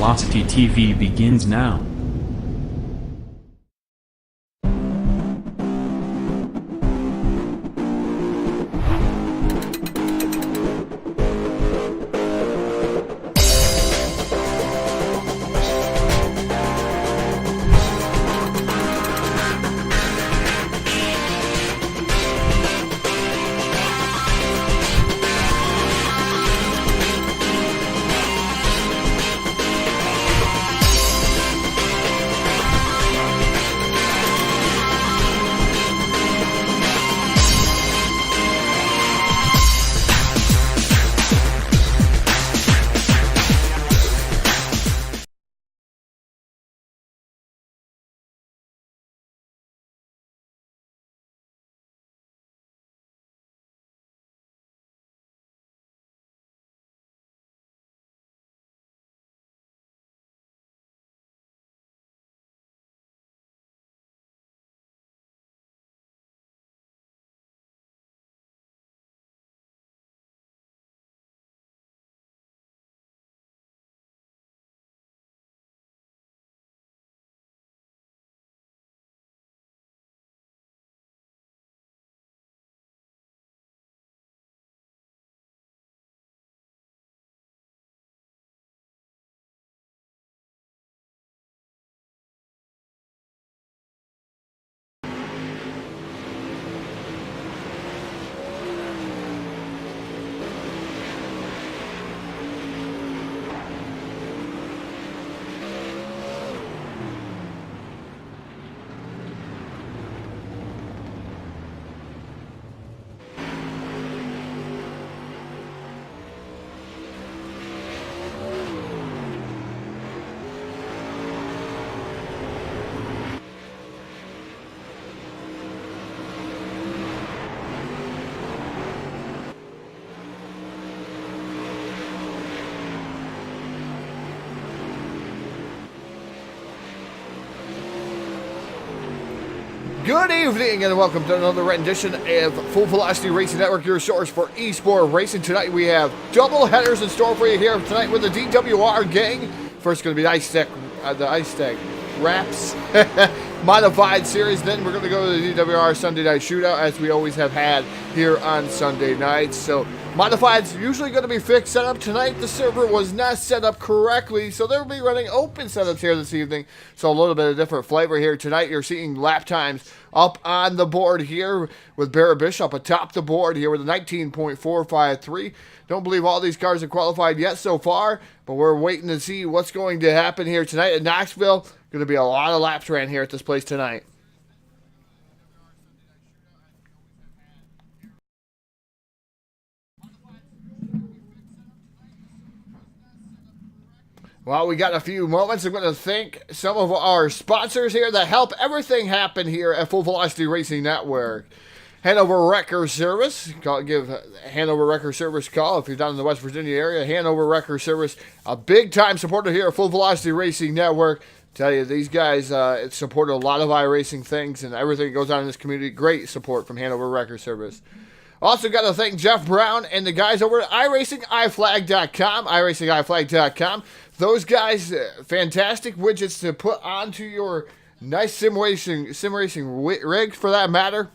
Velocity TV begins now. Good evening and welcome to another rendition of Full Velocity Racing Network, your source for eSport racing. Tonight we have double headers in store for you here tonight with the DWR gang. First going to be the Eichstadt Wraps Modified Series. Then we're going to go to the DWR Sunday Night Shootout as we always have had here on Sunday nights. So Modified's usually going to be fixed setup. Tonight the server was not set up correctly, so they'll be running open setups here this evening. So a little bit of different flavor here tonight. You're seeing lap times up on the board here with Barrett Bishop atop the board here with a 19.453. Don't believe all these cars are qualified yet so far, but we're waiting to see what's going to happen here tonight at Knoxville. Going to be a lot of laps ran here at this place tonight. Well, we got a few moments. I'm going to thank some of our sponsors here that help everything happen here at Full Velocity Racing Network. Hanover Wrecker Service. Give Hanover Wrecker Service a call if you're down in the West Virginia area. Hanover Wrecker Service, a big-time supporter here at Full Velocity Racing Network. Tell you, these guys support a lot of iRacing things and everything that goes on in this community. Great support from Hanover Wrecker Service. Also got to thank Jeff Brown and the guys over at iRacingIFlag.com. iRacingIFlag.com. Those guys, fantastic widgets to put onto your nice sim racing rig for that matter.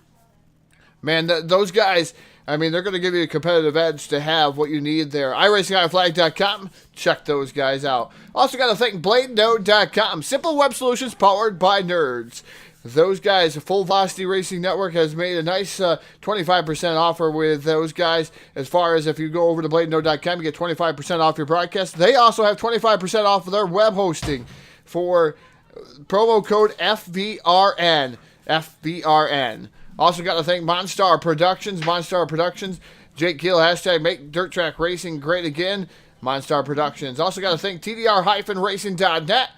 Man, those guys, I mean, they're going to give you a competitive edge to have what you need there. iRacingIFlag.com. Check those guys out. Also got to thank BladeNode.com. Simple web solutions powered by nerds. Those guys, Full Velocity Racing Network has made a nice 25% offer with those guys. As far as if you go over to BladeNode.com, you get 25% off your broadcast. They also have 25% off of their web hosting for promo code FVRN. FVRN. Also got to thank Monstar Productions. Jake Gill, hashtag Make Dirt Track Racing Great Again. Monstar Productions. Also got to thank TDR-Racing.net.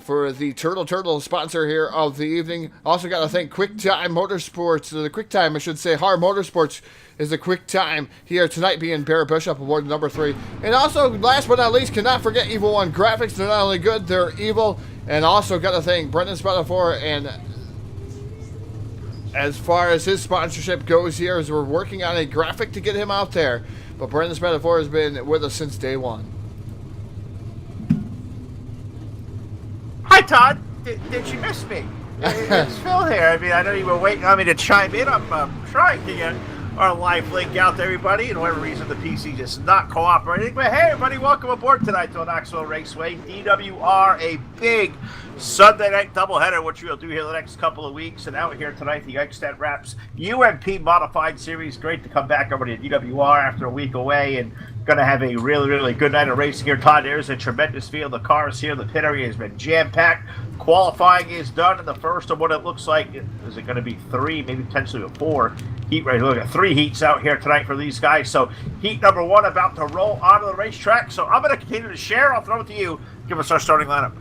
For the Turtle sponsor here of the evening. Also got to thank QuickTime Motorsports. The QuickTime, I should say, Hard Motorsports is the QuickTime here tonight, being Barrett Bishop award number 3. And also, last but not least, cannot forget Evil One Graphics. They're not only good, they're evil. And also got to thank Brendan Spadafor. And as far as his sponsorship goes here, as we're working on a graphic to get him out there. But Brendan Spadafor has been with us since day one. Hi, Todd. Did you miss me? It's Phil here. I mean, I know you were waiting on me to chime in. I'm trying to get our live link out to everybody, and for whatever reason the PC just not cooperating. But hey, everybody, welcome aboard tonight to Knoxville Raceway. DWR, a big Sunday night doubleheader, which we'll do here the next couple of weeks. And out here tonight, the Eichstadt Wraps UMP Modified Series. Great to come back over to DWR after a week away, and going to have a really, really good night of racing here. Todd, there's a tremendous field of cars here. The pit area has been jam-packed. Qualifying is done in the first of what it looks like. Is it going to be 3, maybe potentially 4 heat races? Look at 3 heats out here tonight for these guys. So heat number 1 about to roll onto the racetrack. So I'm going to continue to share. I'll throw it to you. Give us our starting lineup.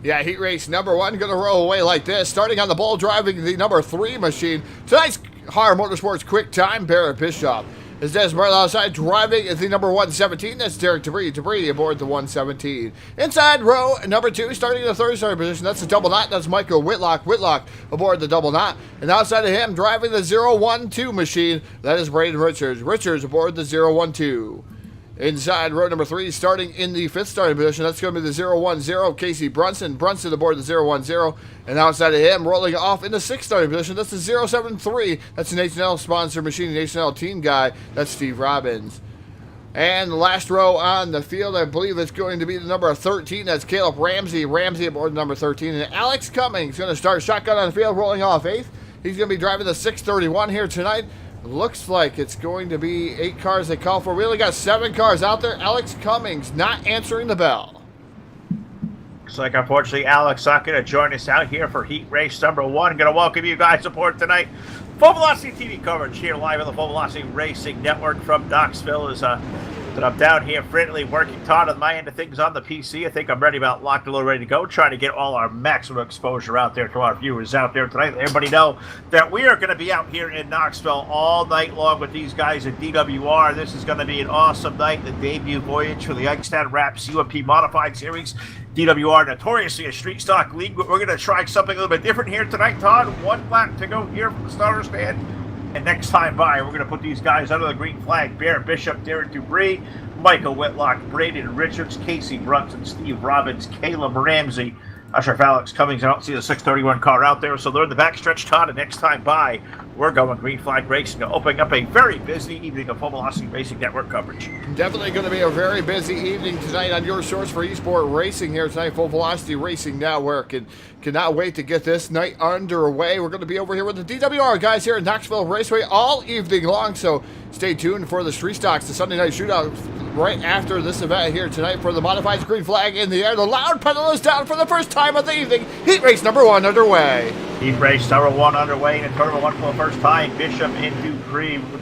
Yeah, heat race number 1 going to roll away like this. Starting on the ball, driving the number 3 machine. Tonight's Har Motorsports Quick Time, Barrett Bishop. As Des Martin outside, driving is the number 117. That's Derek Debris. Debris aboard the 117. Inside row number 2, starting in the third starting position. That's the double knot. That's Michael Whitlock. Whitlock aboard the double knot. And outside of him, driving the 012 machine, that is Braden Richards. Richards aboard the 012. Inside row number 3, starting in the 5th starting position, that's going to be the 010, Casey Brunson. Brunson aboard the 010. And outside of him, rolling off in the 6th starting position, that's the 073. That's an H&L sponsor machine, an H&L team guy. That's Steve Robbins. And the last row on the field, I believe it's going to be the number 13. That's Caleb Ramsey. Ramsey aboard the number 13. And Alex Cummings going to start shotgun on the field, rolling off 8th. He's going to be driving the 631 here tonight. Looks like it's going to be 8 cars they call for. We only got 7 cars out there. Alex Cummings not answering the bell. Looks like, unfortunately, Alex not going to join us out here for heat race number 1. Going to welcome you guys aboard tonight. Full Velocity TV coverage here live on the Full Velocity Racing Network from Knoxville. That I'm down here friendly working, Todd, on my end of things on the PC. I think I'm ready, about locked and loaded, ready to go, trying to get all our maximum exposure out there to our viewers out there tonight. Let everybody know that we are going to be out here in Knoxville all night long with these guys at DWR. This is going to be an awesome night, the debut voyage for the Eichstadt Wraps UMP Modified Series. DWR, notoriously a street stock league, but we're going to try something a little bit different here tonight, Todd. 1 lap to go here from the starter stand. And next time by, we're going to put these guys under the green flag. Barrett Bishop, Derek Debris, Michael Whitlock, Braden Richards, Casey Brunson, Steve Robbins, Caleb Ramsey. Not sure if Alex Cummings, I don't see the 631 car out there. So they're in the backstretch, Todd. And next time by, we're going green flag racing, opening up a very busy evening of Full Velocity Racing Network coverage. Definitely going to be a very busy evening tonight on your source for eSport Racing here tonight, Full Velocity Racing Network. And cannot wait to get this night underway. We're going to be over here with the DWR guys here at Knoxville Raceway all evening long. So stay tuned for the Street Stocks, the Sunday night shootout right after this event here tonight for the modified green flag in the air. The loud pedal is down for the first time of the evening. Heat race number 1 underway. Heat race number 1 underway in Turbo 1 for the first time. Bishop and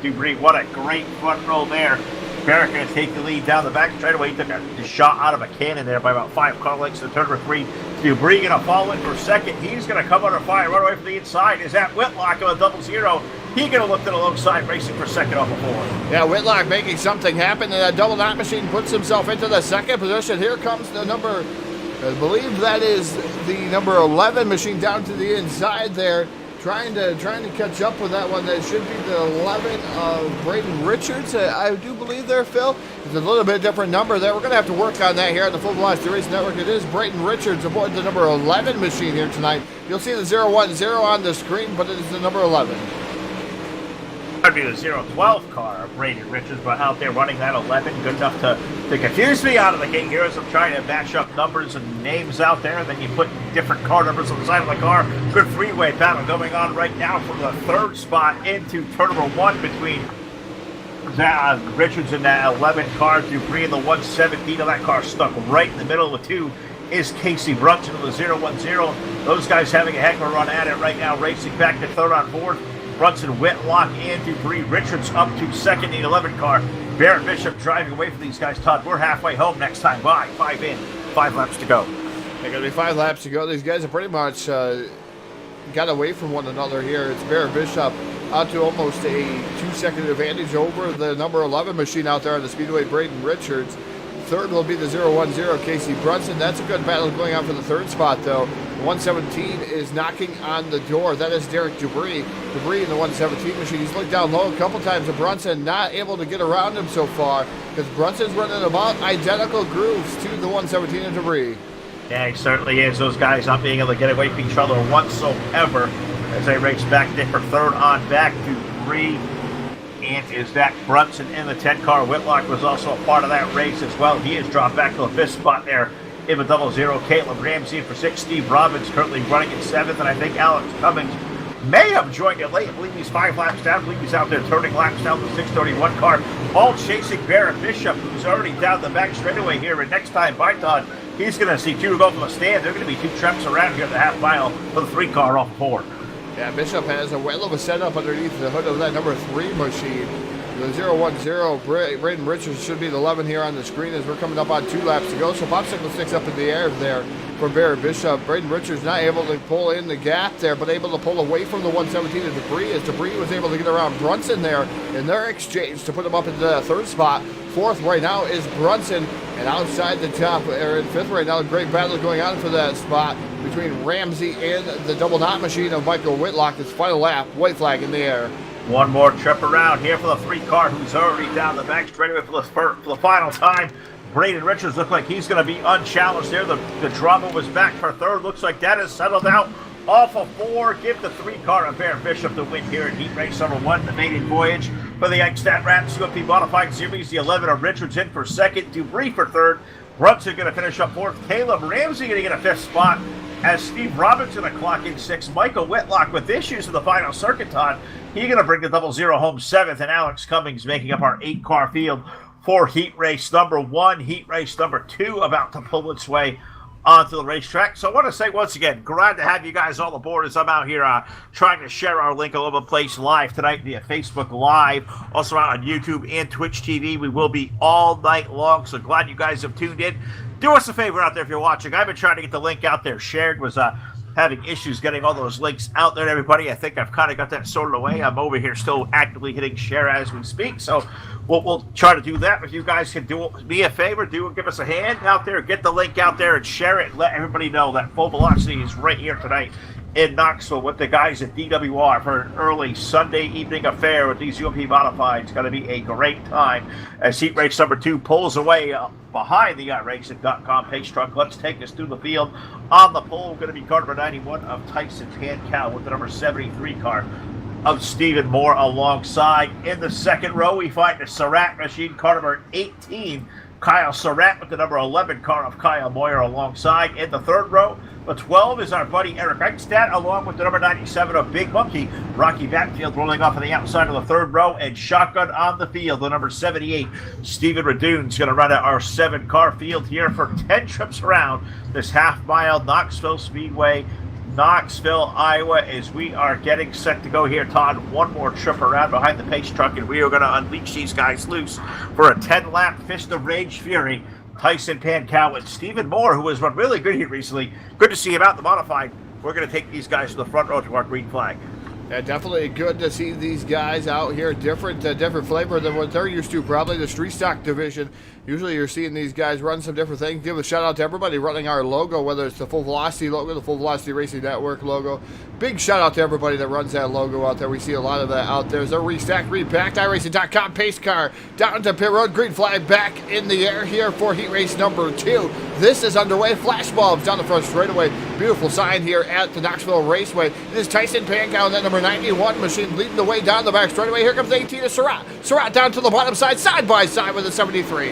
Debris. What a great front row there. Barrett going to take the lead down the back straightaway. He took a shot out of a cannon there by about 5 car lengths to turn number 3. Debris going to fall in for second. He's going to come under fire right away from the inside. Is that Whitlock of a 00? He's going to look to the low side, racing for second off of 4. Yeah, Whitlock making something happen, and that double knot machine puts himself into the second position. Here comes the number, I believe that is the number 11 machine down to the inside there, trying to catch up with that one. That should be the 11 of Braden Richards. I do believe there, Phil. It's a little bit different number there. We're going to have to work on that here on the Full Velocity Racing Network. It is Braden Richards aboard the number 11 machine here tonight. You'll see the 010 on the screen, but it is the number 11. That'd be the 012 car of Braden Richards, but out there running that 11, good enough to confuse me out of the gate here as I'm trying to match up numbers and names out there, and then you put different car numbers on the side of the car. Good three-way battle going on right now from the 3rd spot into turn number 1 between Richards and that 11 car. Debris in the 117 of that car stuck right in the middle of the 2 is Casey Brunson of the 010. Those guys having a heck of a run at it right now, racing back to 3rd on 4th. Brunson, Whitlock, and Debris. Richards up to 2nd in the 11 car. Barrett Bishop driving away from these guys. Todd, we're halfway home next time by. 5 in, 5 laps to go. They're going to be 5 laps to go. These guys are pretty much got away from one another here. It's Barrett Bishop out to almost a 2-second advantage over the number 11 machine out there on the Speedway, Braden Richards. 3rd will be the 010, Casey Brunson. That's a good battle going on for the 3rd spot, though. 117 is knocking on the door. That is Derek Debris. Debris in the 117 machine. He's looked down low a couple times, and Brunson not able to get around him so far because Brunson's running about identical grooves to the 117 of Debris. Yeah, he certainly is. Those guys not being able to get away from each other whatsoever as they race back there for third on back to 3. And is Zach Brunson in the 10 car. Whitlock was also a part of that race as well. He has dropped back to the 5th spot there in the 00. Caleb Ramsey for 6. Steve Robbins currently running in 7th. And I think Alex Cummings may have joined it late. I believe he's 5 laps down. I believe he's out there turning laps down the 631 car. All chasing Barrett Bishop, who's already down the back straightaway here. And next time, Byton, he's going to see 2 to go from the stand. They're going to be 2 trucks around here at the half mile for the 3 car off 4. Yeah, Bishop has a well of a setup underneath the hood of that number 3 machine. The 010, Braden Richards should be the 11 here on the screen as we're coming up on 2 laps to go. So Popsicle sticks up in the air there for Barrett Bishop. Braden Richards not able to pull in the gap there, but able to pull away from the 117 of Debris as Debris was able to get around Brunson there in their exchange to put him up into the 3rd spot. 4th right now is Brunson, and outside the top, or in 5th right now, a great battle going on for that spot between Ramsey and the double knot machine of Michael Whitlock. This final lap, white flag in the air. One more trip around here for the 3 car, who's already down the back straightaway for the final time. Braden Richards looks like he's going to be unchallenged there. The drama was back for 3rd. Looks like that is settled out off of 4. Give the 3 car of Barrett Bishop the win here in heat race number 1, the maiden voyage for the Eichstadt Rats UMP Modified Series. The 11 of Richards in for 2nd. Debris for 3rd. Brunson going to finish up 4th. Caleb Ramsey going to get a 5th spot as Steve Robbins going to clock in 6th. Michael Whitlock with issues in the final circuit, Todd. He's going to bring the 00 home 7th, and Alex Cummings making up our 8-car field for heat race number 1. Heat race number 2 about to pull its way onto the racetrack. So I want to say once again, glad to have you guys all aboard as I'm out here trying to share our link all over the place live tonight via Facebook Live, also out on YouTube and Twitch TV. We will be all night long, so glad you guys have tuned in. Do us a favor out there if you're watching. I've been trying to get the link out there shared. Was having issues getting all those links out there to everybody. I think I've kind of got that sorted away. I'm over here still actively hitting share as we speak, so we'll try to do that. If you guys can do me a favor, give us a hand out there, get the link out there and share it. Let everybody know that Full Velocity is right here tonight in Knoxville with the guys at DWR for an early Sunday evening affair with these UMP Modified. It's going to be a great time as heat race number 2 pulls away behind the iRacing.com pace truck. Let's take us through the field. On the pole, going to be car number 91 of Tyson Pankow with the number 73 car of Stephen Moore alongside. In the 2nd row, we find the Surratt machine, car number 18, Kyle Surratt with the number 11 car of Kyle Moyer alongside. In the 3rd row, the 12 is our buddy Eric Eichstadt, along with the number 97 of Big Monkey, Rocky Batfield, rolling off on the outside of the 3rd row, and shotgun on the field, the number 78, Stephen Radoon's going to run out our 7-car field here for 10 trips around this half-mile Knoxville Speedway, Knoxville, Iowa, as we are getting set to go here, Todd. One more trip around behind the pace truck, and we are going to unleash these guys loose for a 10-lap Fist of Rage Fury. Tyson Pankow and Stephen Moore, who has run really good here recently. Good to see him out the modified. We're going to take these guys to the front row to our green flag. Yeah, definitely good to see these guys out here. Different flavor than what they're used to, probably the street stock division. Usually you're seeing these guys run some different things. Give a shout out to everybody running our logo, whether it's the Full Velocity logo, the Full Velocity Racing Network logo. Big shout out to everybody that runs that logo out there. We see a lot of that out there. They're restacked, repacked. iRacing.com pace car down to pit road. Green flag back in the air here for heat race number 2. This is underway. Flash bulbs down the front straightaway. Beautiful sign here at the Knoxville Raceway. It is Tyson Pankow and that number 91 machine leading the way down the back straightaway. Here comes 18 of Surratt. Surratt down to the bottom side by side with the 73.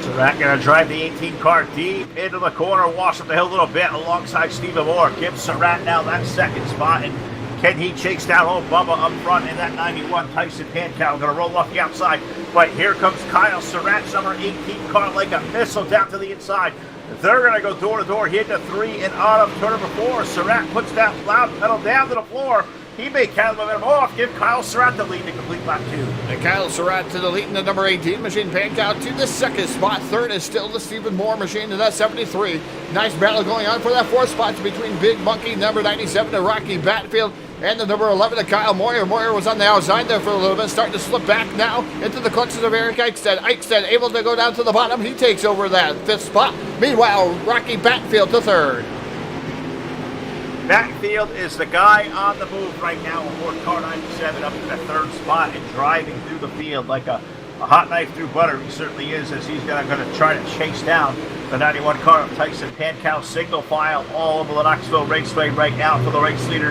Surratt going to drive the 18 car deep into the corner, wash up the hill a little bit alongside Stephen Moore. Gives Surratt now that 2nd spot, and can he chase down old Bubba up front in that 91 Tyson Pankow? Going to roll off the outside, but here comes Kyle Surratt's number 18 car like a missile down to the inside. They're going to go door to door, hit to 3 and out of turn number 4. Surratt puts that loud pedal down to the floor. He may count the momentum off, give Kyle Surratt the lead to complete lap 2. And Kyle Surratt to the lead in the number 18 machine, Pankow to the 2nd spot. 3rd is still the Stephen Moore machine in that 73. Nice battle going on for that 4th spot between Big Monkey, number 97, and Rocky Batfield, and the number 11 of Kyle Moyer. Moyer was on the outside there for a little bit, starting to slip back now into the clutches of Eric Eichstadt. Eichstadt able to go down to the bottom. He takes over that 5th spot. Meanwhile, Rocky Batfield to 3rd. Batfield is the guy on the move right now with car 97 up in the 3rd spot and driving through the field like a hot knife through butter. He certainly is, as he's going to try to chase down The 91 car of Tyson Pankow, single file all over the Knoxville Raceway right now for the race leader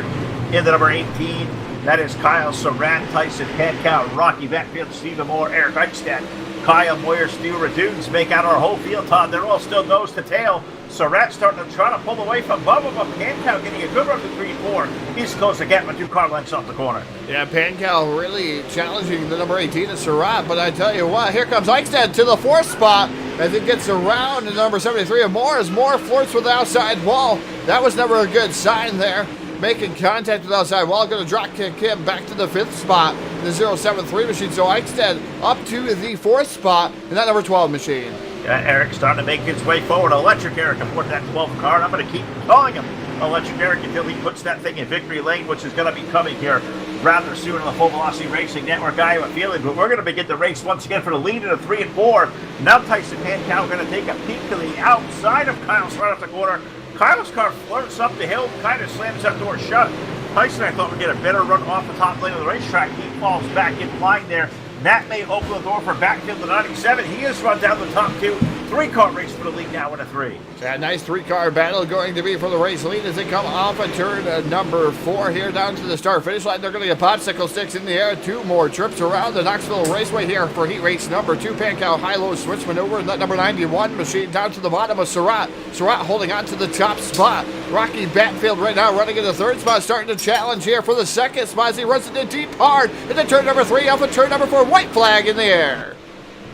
in the number 18. That is Kyle Surratt, Tyson Pankow, Rocky Beckfield, Stephen Moore, Eric Eichstadt, Kyle Moyer, Stu Raduns make out our whole field, Todd. They're all still nose to tail. Surratt starting to try to pull away from Bubba, but Pankow getting a good run to 3-4. He's close to getting 2 car lengths off the corner. Yeah, Pankow really challenging the number 18 of Surratt, but I tell you what, here comes Eichstadt to the 4th spot as it gets around the number 73 of Moore as Moore flirts with the outside wall. That was never a good sign there. Making contact with the outside wall, going to drop kick him back to the 5th spot in the 073 machine. So Eichstadt up to the 4th spot in that number 12 machine. Yeah, Eric's starting to make his way forward. Electric Eric aboard that 12 car, and I'm going to keep calling him Electric Eric until he puts that thing in victory lane, which is going to be coming here rather soon on the Full Velocity Racing Network. I have a feeling, but we're going to begin the race once again for the lead in a 3 and 4. Now Tyson Pankow going to take a peek to the outside of Kyle's right off the corner. Kyle's car flirts up the hill, kind of slams that door shut. Tyson, I thought, would get a better run off the top lane of the racetrack. He falls back in line there. That may open the door for backfield to 97. He has run down the top 2. 3-car race for the lead now in a 3. That nice 3-car battle going to be for the race lead as they come off a turn number 4 here down to the start-finish line. They're going to get popsicle sticks in the air. 2 more trips around the Knoxville Raceway here for heat race number 2. Pankow high-low switch maneuver in that number 91 machine down to the bottom of Surratt. Surratt holding on to the top spot. Rocky Batfield right now running in the 3rd spot, starting to challenge here for the 2nd spot as he runs into deep hard into turn number 3 off of turn number 4. White flag in the air.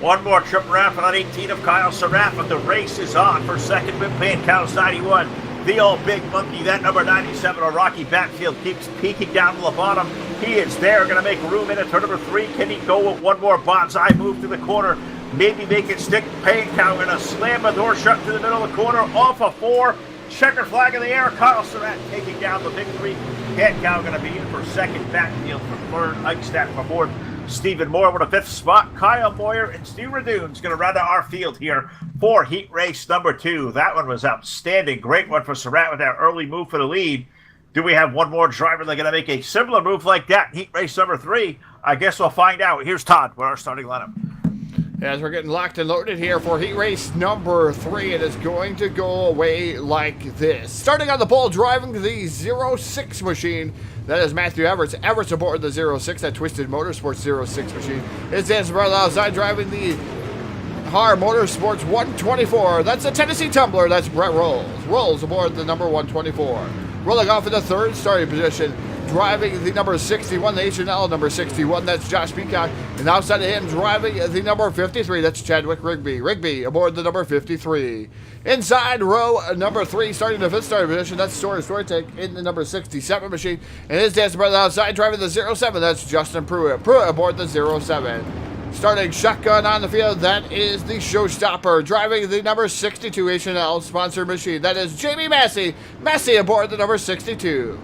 One more trip around for that 18 of Kyle Surratt, but the race is on for second with Pancow's 91. The old big monkey, that number 97 of Rocky Batfield, keeps peeking down to the bottom. He is there, going to make room in at turn number 3. Can he go with one more bonsai move to the corner? Maybe make it stick. Pankow going to slam the door shut to the middle of the corner off of 4. Checker flag in the air. Kyle Surratt taking down the victory. Pankow going to be in for second. Batfield for 3rd. Eichstadt for 4th. Stephen Moore with a 5th spot. Kyle Moyer and Stu Raduns going to run to our field here for heat race number 2. That one was outstanding. Great one for Surratt with that early move for the lead. Do we have one more driver that's going to make a similar move like that in heat race number 3? I guess we'll find out. Here's Todd with our starting lineup. As we're getting locked and loaded here for heat race number 3, it is going to go away like this. Starting on the pole, driving the 06 machine. That is Matthew Everts. Everts aboard the 06, that Twisted Motorsports 06 machine. It's Dan Brother outside driving the Har Motorsports 124. That's the Tennessee Tumbler. That's Brett Rolls. Rolls aboard the number 124. Rolling off in the 3rd starting position, driving the number 61, the H&L number 61. That's Josh Peacock. And outside of him, driving the number 53. That's Chadwick Rigby. Rigby aboard the number 53. Inside row number 3, starting the 5th starting position. That's Storytake in the number 67 machine. And his dance brother outside, driving the 07. That's Justin Pruitt. Pruitt aboard the 07. Starting shotgun on the field, that is the Showstopper. Driving the number 62 H&L sponsored machine. That is Jamie Massey. Massey aboard the number 62.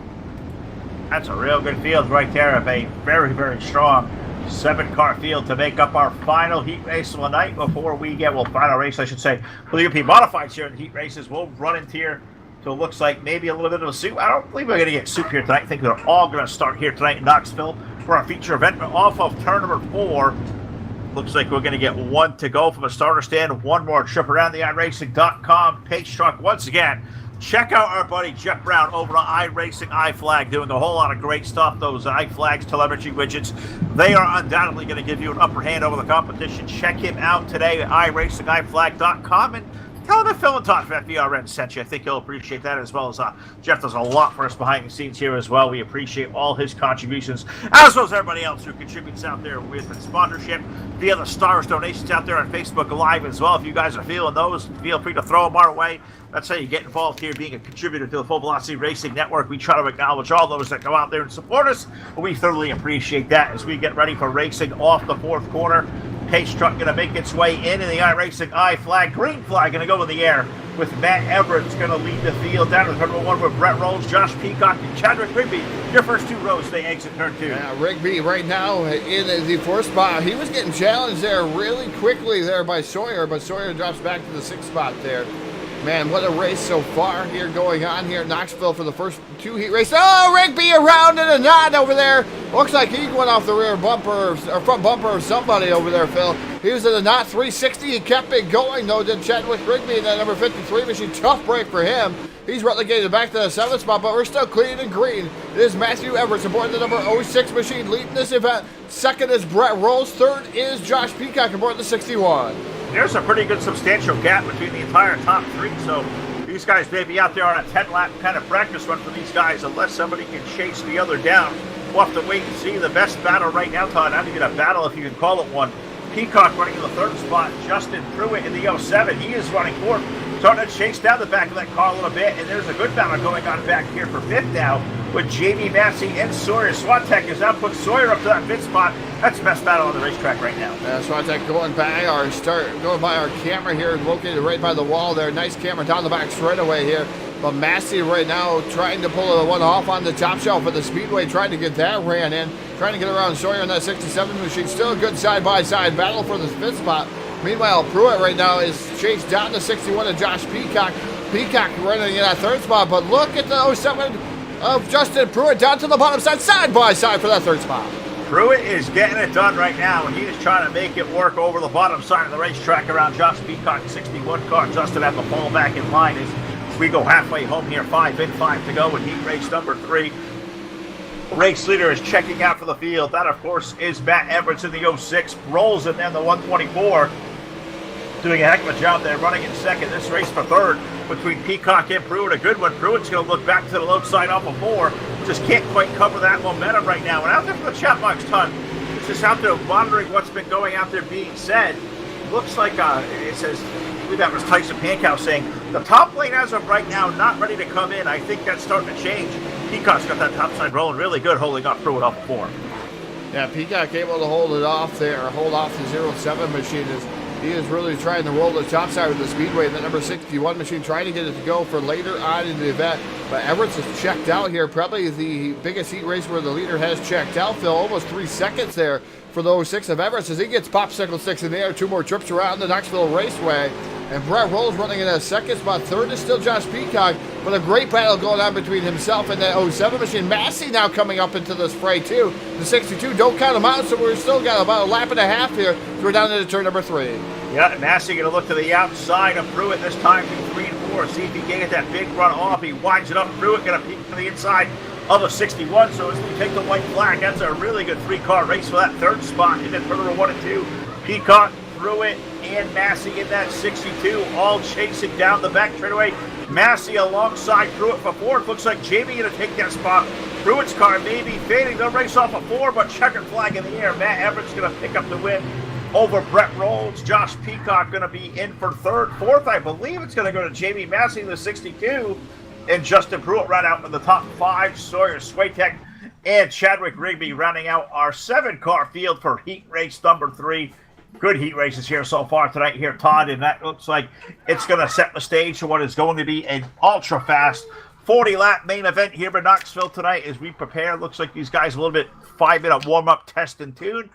That's a real good field right there of a very, very strong 7-car field to make up our final heat race of the night before we get, well, final race, I should say, for the European Modifieds here in the heat races. We'll run into here to it looks like maybe a little bit of a soup. I don't believe we're going to get soup here tonight. I think they're all going to start here tonight in Knoxville for our feature event off of turn number 4. Looks like we're going to get 1 to go from a starter stand. One more trip around the iRacing.com pace truck. Once again, check out our buddy Jeff Brown over on iRacing iFlag, doing a whole lot of great stuff. Those iFlags telemetry widgets, they are undoubtedly going to give you an upper hand over the competition. Check him out today at iRacingIFlag.com and tell him that Phil and Todd from FVRN sent you. I think he'll appreciate that, as well as Jeff does a lot for us behind the scenes here as well. We appreciate all his contributions, as well as everybody else who contributes out there with the sponsorship via the Stars donations out there on Facebook Live as well. If you guys are feeling those, feel free to throw them our way. That's how you get involved here, being a contributor to the Full Velocity Racing Network. We try to acknowledge all those that go out there and support us. We thoroughly appreciate that as we get ready for racing off the 4th corner. Pace truck going to make its way in the iRacing iFlag. Green flag going to go in the air with Matt Everett going to lead the field down to turn number 1 with Brett Rolls, Josh Peacock, and Chadwick Rigby. Your first 2 rows, they exit turn 2. Yeah, Rigby right now in the 4th spot. He was getting challenged there really quickly there by Sawyer, but Sawyer drops back to the 6th spot there. Man, what a race so far here going on here in Knoxville for the first 2 heat races. Oh, Rigby around in a knot over there. Looks like he went off the rear bumper or front bumper of somebody over there, Phil. He was in the knot 360. He kept it going, though, did Chadwick Rigby in that number 53 machine. Tough break for him. He's relegated back to the 7th spot, but we're still clean and green. It is Matthew Everts aboard the number 06 machine leading this event. Second is Brett Rolls. Third is Josh Peacock aboard the 61. There's a pretty good substantial gap between the entire top three, so these guys may be out there on a 10-lap kind of practice run for these guys unless somebody can chase the other down. We'll have to wait and see. The best battle right now, Todd, not even a battle if you can call it one. Peacock running in the 3rd spot. Justin Pruitt in the 07. He is running 4th. Starting to chase down the back of that car a little bit, and there's a good battle going on back here for 5th now with Jamie Massey and Sawyer. Swatek has now put Sawyer up to that 5th spot. That's the best battle on the racetrack right now. Swatek going by our camera here, located right by the wall there. Nice camera down the back straightaway here. But Massey right now trying to pull the one off on the top shelf of the Speedway, trying to get that ran in, trying to get around Sawyer in that 67 machine. Still a good side-by-side battle for the 5th spot. Meanwhile, Pruitt right now is chased down to 61 of Josh Peacock. Peacock running in that 3rd spot, but look at the 07 of Justin Pruitt down to the bottom side-by-side for that 3rd spot. Pruitt is getting it done right now, and he is trying to make it work over the bottom side of the racetrack around Josh Peacock, 61 car. Justin had to fall back in line as we go halfway home here. 5 in, 5 to go in heat race number 3. Race leader is checking out for the field. That, of course, is Matt Everts in the 06. Rolls in then the 124. Doing a heck of a job there, running in 2nd. This race for 3rd between Peacock and Pruitt. A good one. Pruitt's going to look back to the low side off of 4. Just can't quite cover that momentum right now. And out there for the chat box, Todd, just out there monitoring what's been going out there being said. Looks like it says, I believe that was Tyson Pankow saying, the top lane as of right now, not ready to come in. I think that's starting to change. Peacock's got that top side rolling really good, holding off Pruitt off of 4. Yeah, Peacock able to hold it off there, hold off the 07 machine. He is really trying to roll the top side of the Speedway. The number 61 machine trying to get it to go for later on in the event. But Everts is checked out here. Probably the biggest heat race where the leader has checked out, Phil. Almost 3 seconds there for the 06 of Everts as he gets popsicle sticks in the air. 2 more trips around the Knoxville Raceway. And Brett Rolls running in a 2nd spot. 3rd is still Josh Peacock. But a great battle going on between himself and that 07 machine. Massey now coming up into this fray too. The 62, don't count him out, so we're still got about a lap and a half here. So we're down into turn number 3. Yeah, Massey going to look to the outside of Pruitt this time through 3 and 4. See if he can get that big run off. He winds it up. Pruitt going to peek to the inside of a 61. So as we take the white flag, that's a really good 3-car race for that 3rd spot. And then further 1 and 2, Peacock, Pruitt, and Massey in that 62, all chasing down the back straightaway. Massey alongside Pruitt for 4th. Looks like Jamie going to take that spot. Pruitt's car may be fading. They'll race off of 4, but checkered flag in the air. Matt Everts going to pick up the win over Brett Rolls. Josh Peacock going to be in for 3rd. 4th, I believe it's going to go to Jamie Massey in the 62. And Justin Pruitt right out in the top 5. Sawyer Swatek and Chadwick Rigby rounding out our 7-car field for heat race number 3. Good heat races here so far tonight here, Todd, and that looks like it's going to set the stage for what is going to be an ultra-fast 40-lap main event here in Knoxville tonight as we prepare. Looks like these guys a little bit 5-minute warm-up, test and tune.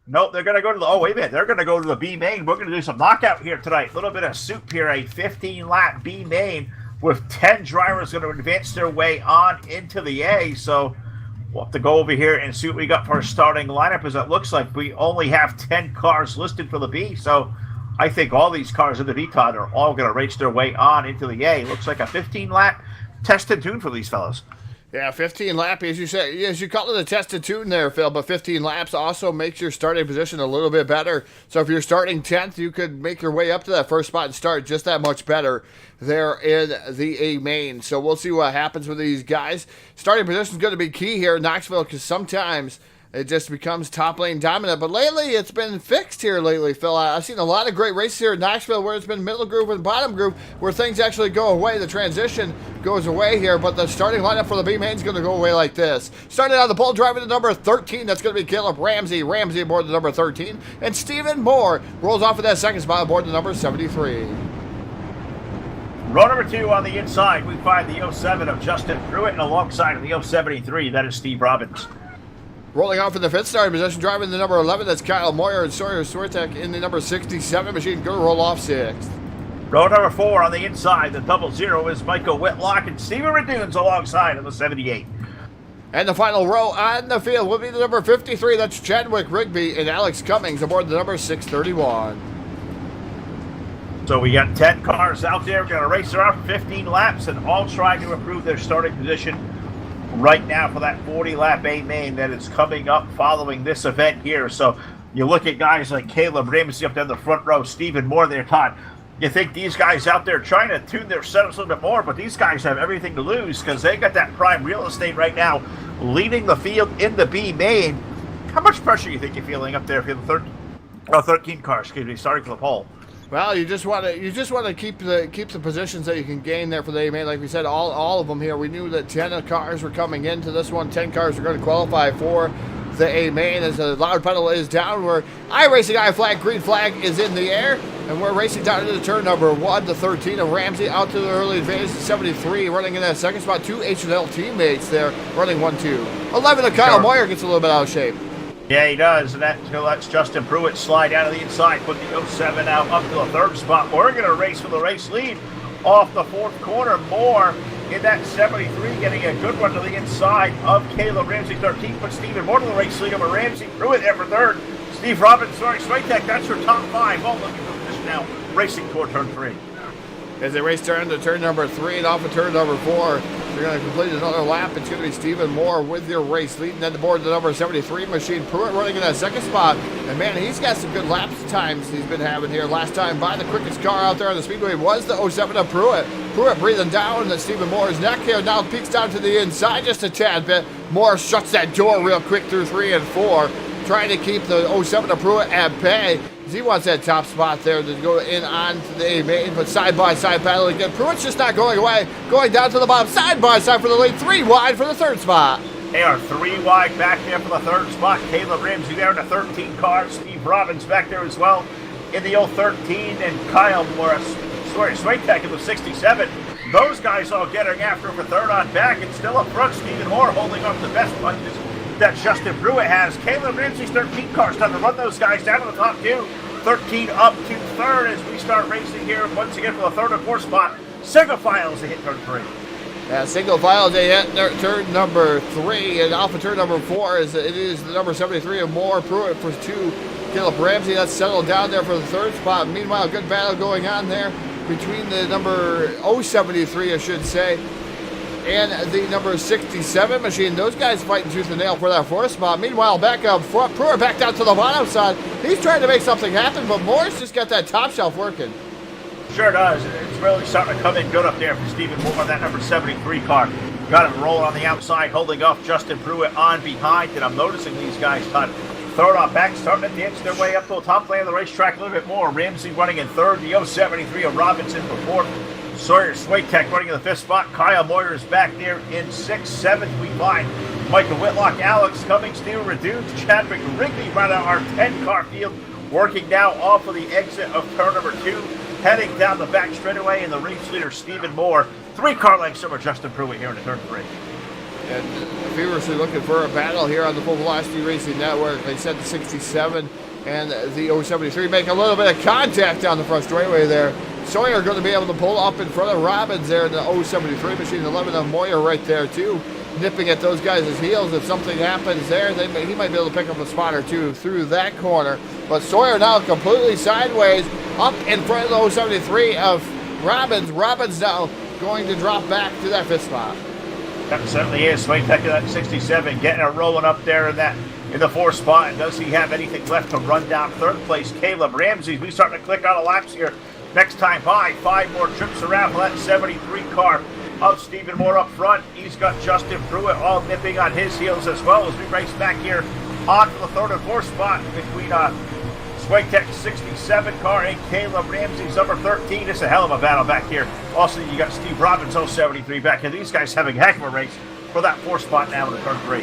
Nope, they're going to go to the, oh, wait a minute, they're going to go to the B main. We're going to do some knockout here tonight. A little bit of soup here, a 15-lap B main with 10 drivers going to advance their way on into the A. So we'll have to go over here and see what we got for our starting lineup, as it looks like we only have 10 cars listed for the B. So I think all these cars in the B, Todd, are all going to race their way on into the A. Looks like a 15-lap test and tune for these fellas. Yeah, 15 lap, as you say, as you call it a test and tune there, Phil, but 15 laps also makes your starting position a little bit better. So if you're starting 10th, you could make your way up to that first spot and start just that much better there in the A main. So we'll see what happens with these guys. Starting position is going to be key here in Knoxville because sometimes it just becomes top lane dominant. But lately, it's been fixed here lately, Phil. I've seen a lot of great races here in Knoxville where it's been middle group and bottom group where things actually go away. The transition goes away here, but the starting lineup for the B main is going to go away like this. Starting on the pole, driving the number 13, that's going to be Caleb Ramsey. Ramsey aboard the number 13. And Stephen Moore rolls off of that second spot aboard the number 73. Row number 2 on the inside, we find the 07 of Justin Pruitt, and alongside of the 073, that is Steve Robbins. Rolling off in the 5th starting position, driving the number 11, that's Kyle Moyer, and Sawyer Swertek in the number 67 machine, going to roll off 6th. Row number 4 on the inside, the 00 is Michael Whitlock, and Steven Redunes alongside of the 78. And the final row on the field will be the number 53. That's Chadwick Rigby and Alex Cummings aboard the number 631. So we got 10 cars out there. We're going to race around 15 laps and all trying to improve their starting position right now for that 40-lap A main that is coming up following this event here. So you look at guys like Caleb Ramsey up there in the front row, Stephen Moore there, Todd. You think these guys out there trying to tune their setups a little bit more, but these guys have everything to lose because they got that prime real estate right now leading the field in the B main. How much pressure do you think you're feeling up there for the 13 cars, starting for the pole? Well, you just want to keep the positions that you can gain there for the A main. Like we said, all of them here. We knew that 10 cars were coming into this one. 10 cars are going to qualify for the A main as the loud pedal is down. Where iRacing I flag, green flag is in the air, and we're racing down into the turn number 1, the 13 of Ramsey out to the early advantage, 73 running in that second spot. 2 H&L teammates there running 1-2. 11 of Kyle Moyer gets a little bit out of shape. Yeah, he does, and that lets Justin Pruitt slide down to the inside, put the 07 out up to the third spot. We're going to race for the race lead off the fourth corner. Moore in that 73, getting a good run to the inside of Caleb Ramsey. 13 puts Stephen Moore to the race lead over Ramsey. Pruitt there for third. Steve Robbins, Switek, that's your top 5. All looking for position now, racing toward turn 3. As they race down to turn number 3 and off of turn number 4, they're going to complete another lap. It's going to be Stephen Moore with your race leading at the board, the number 73 machine. Pruitt running in that second spot. And man, he's got some good lap times he's been having here. Last time by the quickest car out there on the speedway was the 07 of Pruitt. Pruitt breathing down Stephen Moore's neck here. Now peeks down to the inside just a tad bit. Moore shuts that door real quick through 3 and 4. Trying to keep the 07 of Pruitt at bay. He wants that top spot there to go in on to the A main, but side-by-side battle again. Pruitt's just not going away. Going down to the bottom, side-by-side for the lead. 3 wide for the third spot. They are 3 wide back there for the third spot. Caleb Ramsey there in the 13 car. Steve Robbins back there as well in the 013. And Kyle Morris, Switek in the 67. Those guys all getting after him for third on back. And still up front, Stephen Moore holding up the best punches that Justin Pruitt has. Caleb Ramsey's 13 car starting to run those guys down to the top 2. 13 up to third as we start racing here once again for the third and fourth spot. Single file as they hit turn 3. Yeah, single file as they hit turn number 3, and off of turn number 4 is the number 73 of Moore. Pruitt for 2. Caleb Ramsey, that's settled down there for the third spot. Meanwhile, good battle going on there between the number 073, I should say, and the number 67 machine. Those guys fighting tooth and nail for that fourth spot. Meanwhile, back up front, Pruitt back down to the bottom side. He's trying to make something happen, but Moore's just got that top shelf working. Sure does. It's really starting to come in good up there for Stephen Moore, that number 73 car. Got him rolling on the outside, holding off Justin Pruitt on behind. And I'm noticing these guys, Todd, third on back, starting to dance their way up to the top lane of the racetrack a little bit more. Ramsey running in third, the 073 of Robinson for fourth. Sawyer Switek running in the fifth spot. Kyle Moyer is back there in 6th. 7th we find Michael Whitlock, Alex Cummings, Steve Reduced, Chadwick Rigby right out our 10-car field, working now off of the exit of turn number 2, heading down the back straightaway, and the race leader Stephen Moore, 3 car lengths over Justin Pruitt here in turn 3. And feverishly looking for a battle here on the Full Velocity Racing Network. They said the 67 and the 073 make a little bit of contact down the front straightaway there. Sawyer going to be able to pull up in front of Robbins there in the 073 machine. 11 of Moyer right there too, nipping at those guys' heels. If something happens there, he might be able to pick up a spot or two through that corner. But Sawyer now completely sideways up in front of the 073 of Robbins. Robbins now going to drop back to that 5th spot. That certainly is. Switek at that 67, getting it rolling up there in the 4th spot. And does he have anything left to run down 3rd place? Caleb Ramsey. We starting to click on the laps here. Next time by, 5 more trips around for that 73 car of Stephen Moore up front. He's got Justin Pruitt all nipping on his heels as well as we race back here on for the 3rd and 4th spot between Switek's 67 car and Caleb Ramsey's number 13. It's a hell of a battle back here. Also, you got Steve Robbins, 073 back here. These guys having a heck of a race for that 4th spot now in the turn 3.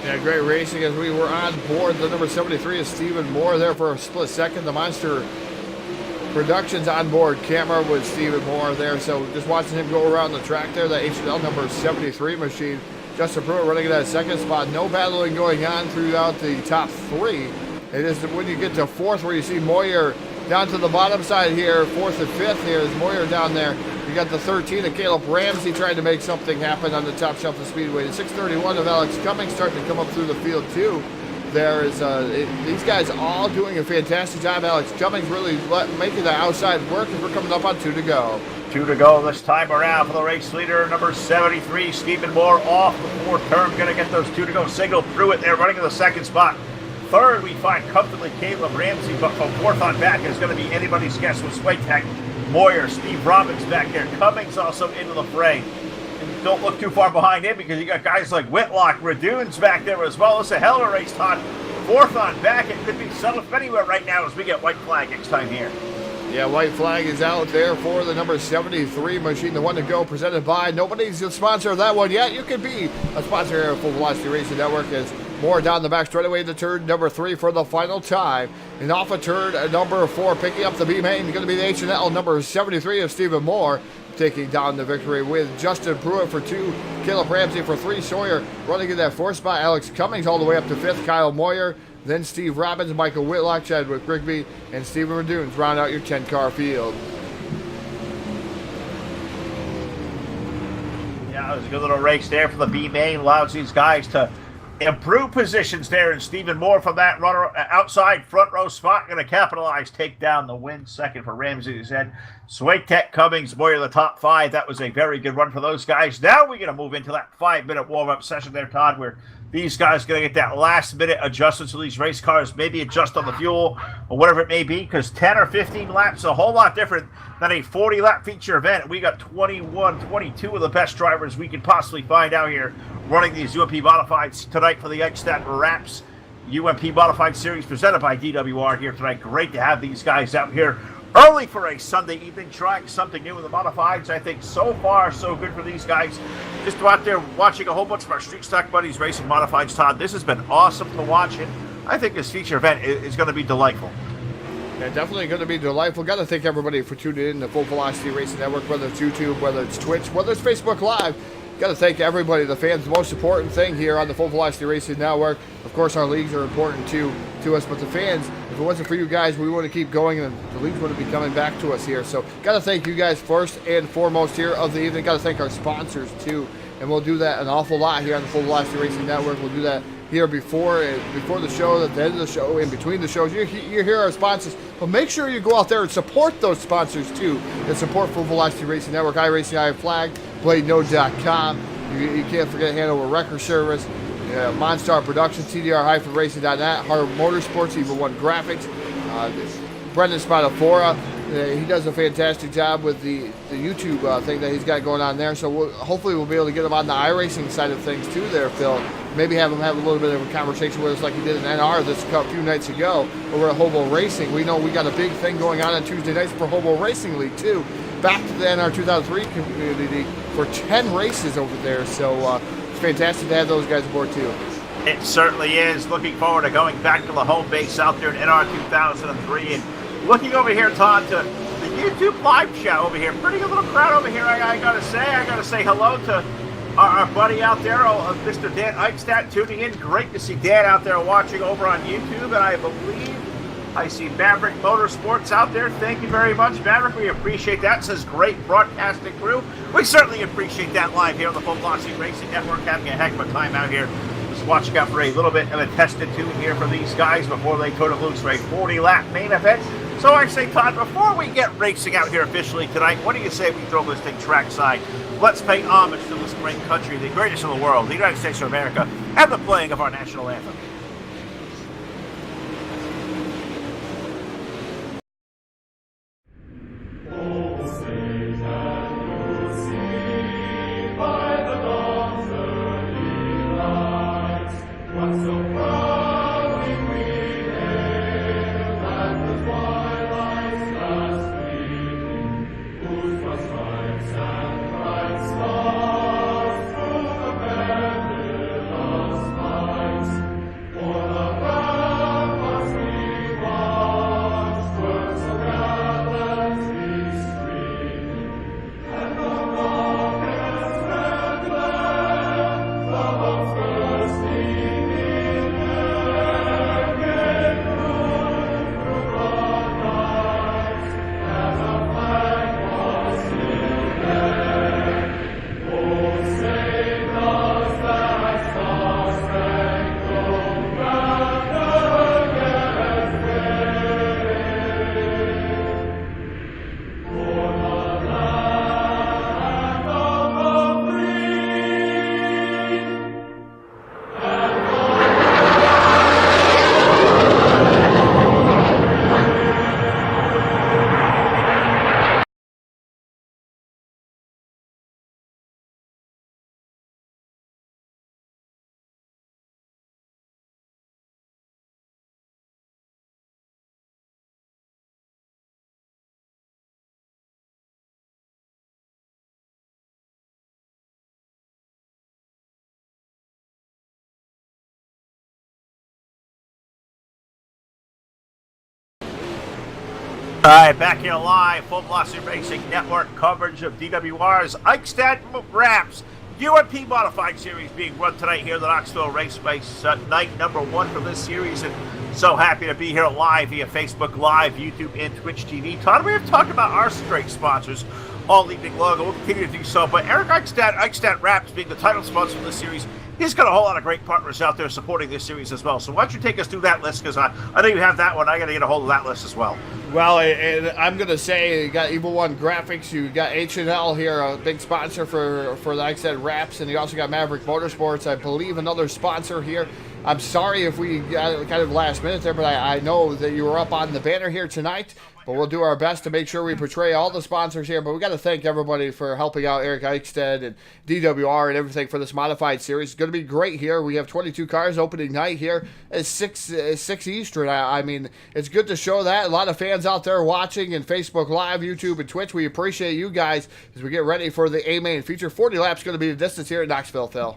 Yeah, great racing as we were on board. The number 73 is Stephen Moore there for a split second. The Monster Productions onboard camera with Stephen Moore there, so just watching him go around the track there, that H&L number 73 machine. Justin Pruitt running in that 2nd spot. No battling going on throughout the top 3. It is when you get to 4th where you see Moyer down to the bottom side here, 4th and 5th here is Moyer down there We got the 13 of Caleb Ramsey trying to make something happen on the top shelf of the Speedway. The 631 of Alex Cummings starting to come up through the field too. There is these guys all doing a fantastic job. Alex Cummings really making the outside work, and we're coming up on 2 to go. 2 to go this time around for the race leader, number 73, Stephen Moore, off the fourth turn. Going to get those 2 to go signal through it there, running in the second spot. Third, we find comfortably Caleb Ramsey, but from fourth on back is going to be anybody's guess with Switek, Moyer, Steve Robbins back there. Cummings also into the fray. And don't look too far behind him because you got guys like Whitlock, Radune's back there as well. It's a hell of a race, Todd. Fourth on back, it could be settled from anywhere right now as we get white flag next time here. Yeah, white flag is out there for the number 73 machine, the 1 to go, presented by, nobody's a sponsor of that one yet. You could be a sponsor here at Full Velocity Racing Network as Moore down the back straightaway to turn number 3 for the final time. And off of turn number 4, picking up the B main, going to be the H&L number 73 of Stephen Moore, taking down the victory with Justin Pruitt for 2, Caleb Ramsey for 3, Sawyer running in that 4th spot, Alex Cummings all the way up to 5th, Kyle Moyer, then Steve Robbins, Michael Whitlock, Chadwick Rigby, and Stephen Radunes round out your 10-car field. Yeah, it was a good little race there for the B main. Allows these guys to improve positions there, and Stephen Moore from that runner outside front row spot going to capitalize, take down the win. Second for Ramsey, who said Switek, Cummings, Moyer the top 5. That was a very good run for those guys. Now we're going to move into that 5-minute warm-up session there, Todd, where these guys are going to get that last-minute adjustments to these race cars, maybe adjust on the fuel or whatever it may be, because 10 or 15 laps is a whole lot different than a 40-lap feature event. We got 21, 22 of the best drivers we could possibly find out here running these UMP Modifieds tonight for the Eichstadt Wraps UMP Modified Series presented by DWR here tonight. Great to have these guys out here early for a Sunday evening, trying something new with the Modifieds. I think so far, so good for these guys. Just out there watching a whole bunch of our Street Stock buddies racing Modifieds, Todd. This has been awesome to watch, and I think this feature event is going to be delightful. Yeah, definitely going to be delightful. Got to thank everybody for tuning in to Full Velocity Racing Network, whether it's YouTube, whether it's Twitch, whether it's Facebook Live. Got to thank everybody, the fans. The most important thing here on the Full Velocity Racing Network, of course, our leagues are important to us, but the fans, if it wasn't for you guys, we wouldn't keep going, and the leagues wouldn't be coming back to us here. So got to thank you guys first and foremost here of the evening. Got to thank our sponsors, too, and we'll do that an awful lot here on the Full Velocity Racing Network. We'll do that here before the show, at the end of the show, in between the shows. You hear our sponsors, but make sure you go out there and support those sponsors, too, and support Full Velocity Racing Network, iRacing, iFlag, BladeNode.com. You can't forget Hanover Record Service, Monstar Productions, TDR-Racing.net, Hard Motorsports, Evil One Graphics, Brendan Spadafora. He does a fantastic job with the YouTube thing that he's got going on there. So hopefully we'll be able to get him on the iRacing side of things too there, Phil. Maybe have him have a little bit of a conversation with us like he did in NR a few nights ago over at Hobo Racing. We know we got a big thing going on Tuesday nights for Hobo Racing League too. Back to the NR 2003 community for 10 races over there. So it's fantastic to have those guys aboard too. It certainly is. Looking forward to going back to the home base out there in NR 2003. And looking over here, Todd, to the YouTube live chat over here. Pretty good little crowd over here, I got to say. I got to say hello to our buddy out there, Mr. Dan Eichstadt, tuning in. Great to see Dan out there watching over on YouTube. And I believe I see Maverick Motorsports out there. Thank you very much, Maverick. We appreciate that. It says great broadcasting crew. We certainly appreciate that live here on the Full Velocity Racing Network. Having a heck of a time out here. Just watching out for a little bit of a test and tune here for these guys before they turn it loose for a 40-lap main event. So I say, Todd, before we get racing out here officially tonight, what do you say we throw this thing trackside? Let's pay homage to this great country, the greatest in the world, the United States of America, and the playing of our national anthem. right, back here live, Full Velocity Racing Network coverage of DWR's Eichstadt Wraps UMP Modified Series being run tonight here at the Knoxville Raceway, night number 1 for this series, and so happy to be here live via Facebook Live, YouTube, and Twitch TV. Todd, we have talked about our great sponsors all evening long, and we'll continue to do so, but Eric Eichstadt Wraps being the title sponsor of this series, he's got a whole lot of great partners out there supporting this series as well. So why don't you take us through that list, because I know you have that one. I got to get a hold of that list as well. Well, and I'm going to say you got Evil One Graphics, you got H&L here, a big sponsor for the Eichstadt Wraps, and you also got Maverick Motorsports, I believe another sponsor here. I'm sorry if we got kind of last minute there, but I know that you were up on the banner here tonight. But we'll do our best to make sure we portray all the sponsors here. But we got to thank everybody for helping out Eric Eichstadt and DWR and everything for this modified series. It's going to be great here. We have 22 cars opening night here at 6 Eastern. I mean, it's good to show that. A lot of fans out there watching and Facebook Live, YouTube, and Twitch. We appreciate you guys as we get ready for the A-Main feature. 40 laps going to be the distance here at Knoxville, Phil.